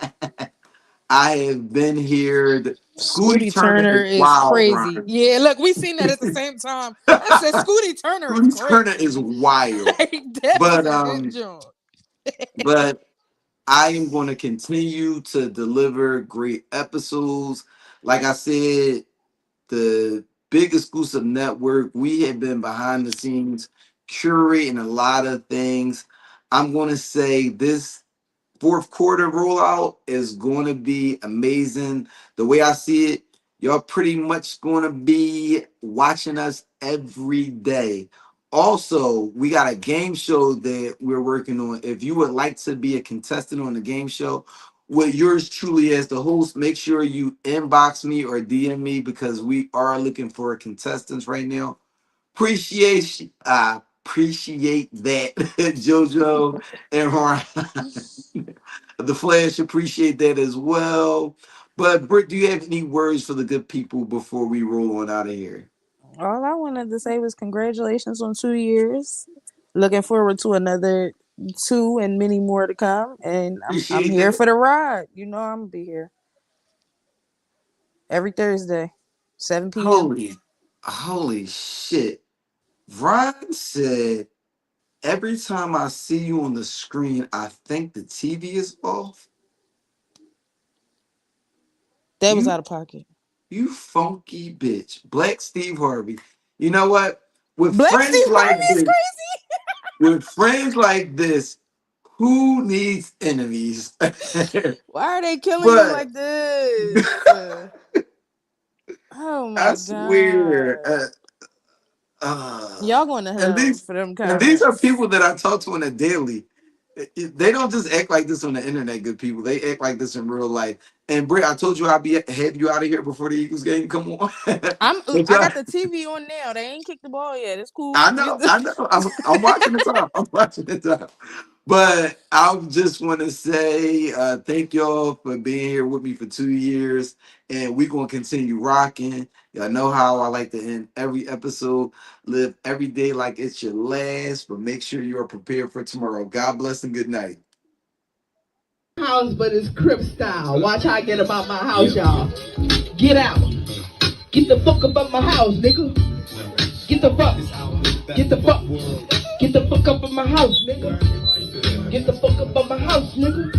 [SPEAKER 2] I have been here. Scooty
[SPEAKER 5] Scooty
[SPEAKER 2] Turner
[SPEAKER 5] Turner
[SPEAKER 2] is
[SPEAKER 5] is
[SPEAKER 2] wild,
[SPEAKER 5] crazy.
[SPEAKER 2] Ron.
[SPEAKER 5] Yeah, look, we seen that at the same time. I said Scooty Turner is
[SPEAKER 2] Scooty Turner is
[SPEAKER 5] crazy.
[SPEAKER 2] wild.
[SPEAKER 5] That
[SPEAKER 2] But
[SPEAKER 5] is a good job.
[SPEAKER 2] but I am going to continue to deliver great episodes. Like I said, the Big Exclusive Network, we have been behind the scenes curating a lot of things. I'm going to say this fourth quarter rollout is going to be amazing. The way I see it, y'all pretty much going to be watching us every day. Also, we got a game show that we're working on. If you would like to be a contestant on the game show, with yours truly as the host, make sure you inbox me or DM me because we are looking for contestants right now. Appreciate that, JoJo and Ryan. The Flash appreciate that as well. But Britt, do you have any words for the good people before we roll on out of here?
[SPEAKER 5] All I wanted to say was congratulations on 2 years. Looking forward to another 2 and many more to come. And I'm
[SPEAKER 2] Appreciate
[SPEAKER 5] here
[SPEAKER 2] that.
[SPEAKER 5] for the ride. You know I'm gonna be here every Thursday, 7 p.m.
[SPEAKER 2] Holy shit. Ron said, every time I see you on the screen, I think the TV is off.
[SPEAKER 5] That was out of pocket.
[SPEAKER 2] You funky bitch. Black Steve Harvey. You know what? With
[SPEAKER 5] Black
[SPEAKER 2] friends
[SPEAKER 5] Steve Harvey
[SPEAKER 2] like
[SPEAKER 5] is
[SPEAKER 2] this,
[SPEAKER 5] crazy.
[SPEAKER 2] with friends like this, who needs enemies?
[SPEAKER 5] Why are they killing him
[SPEAKER 2] But
[SPEAKER 5] like this? Oh my
[SPEAKER 2] I
[SPEAKER 5] god.
[SPEAKER 2] swear,
[SPEAKER 5] Y'all going to
[SPEAKER 2] and
[SPEAKER 5] hell
[SPEAKER 2] these
[SPEAKER 5] for them
[SPEAKER 2] and these are
[SPEAKER 5] comments.
[SPEAKER 2] people that I talk to on a daily. They don't just act like this on the internet, good people. They act like this in real life. And Britt, I told you I'd have you out of here before the Eagles game come on. But
[SPEAKER 5] I
[SPEAKER 2] y'all-
[SPEAKER 5] got the TV on now. They ain't kicked the ball yet. It's cool.
[SPEAKER 2] I know, I know. I'm watching the time. I'm watching the time. But I just want to say thank y'all for being here with me for 2 years. And we're going to continue rocking. Y'all know how I like to end every episode. Live every day like it's your last, but make sure you are prepared for tomorrow. God bless and good night.
[SPEAKER 1] House, but it's Crip style. Watch how I get about my house, y'all. Get out. Get the fuck up my house, nigga. Get the fuck. Get the fuck. Get the fuck up in my house, nigga. Get the fuck up my house, nigga.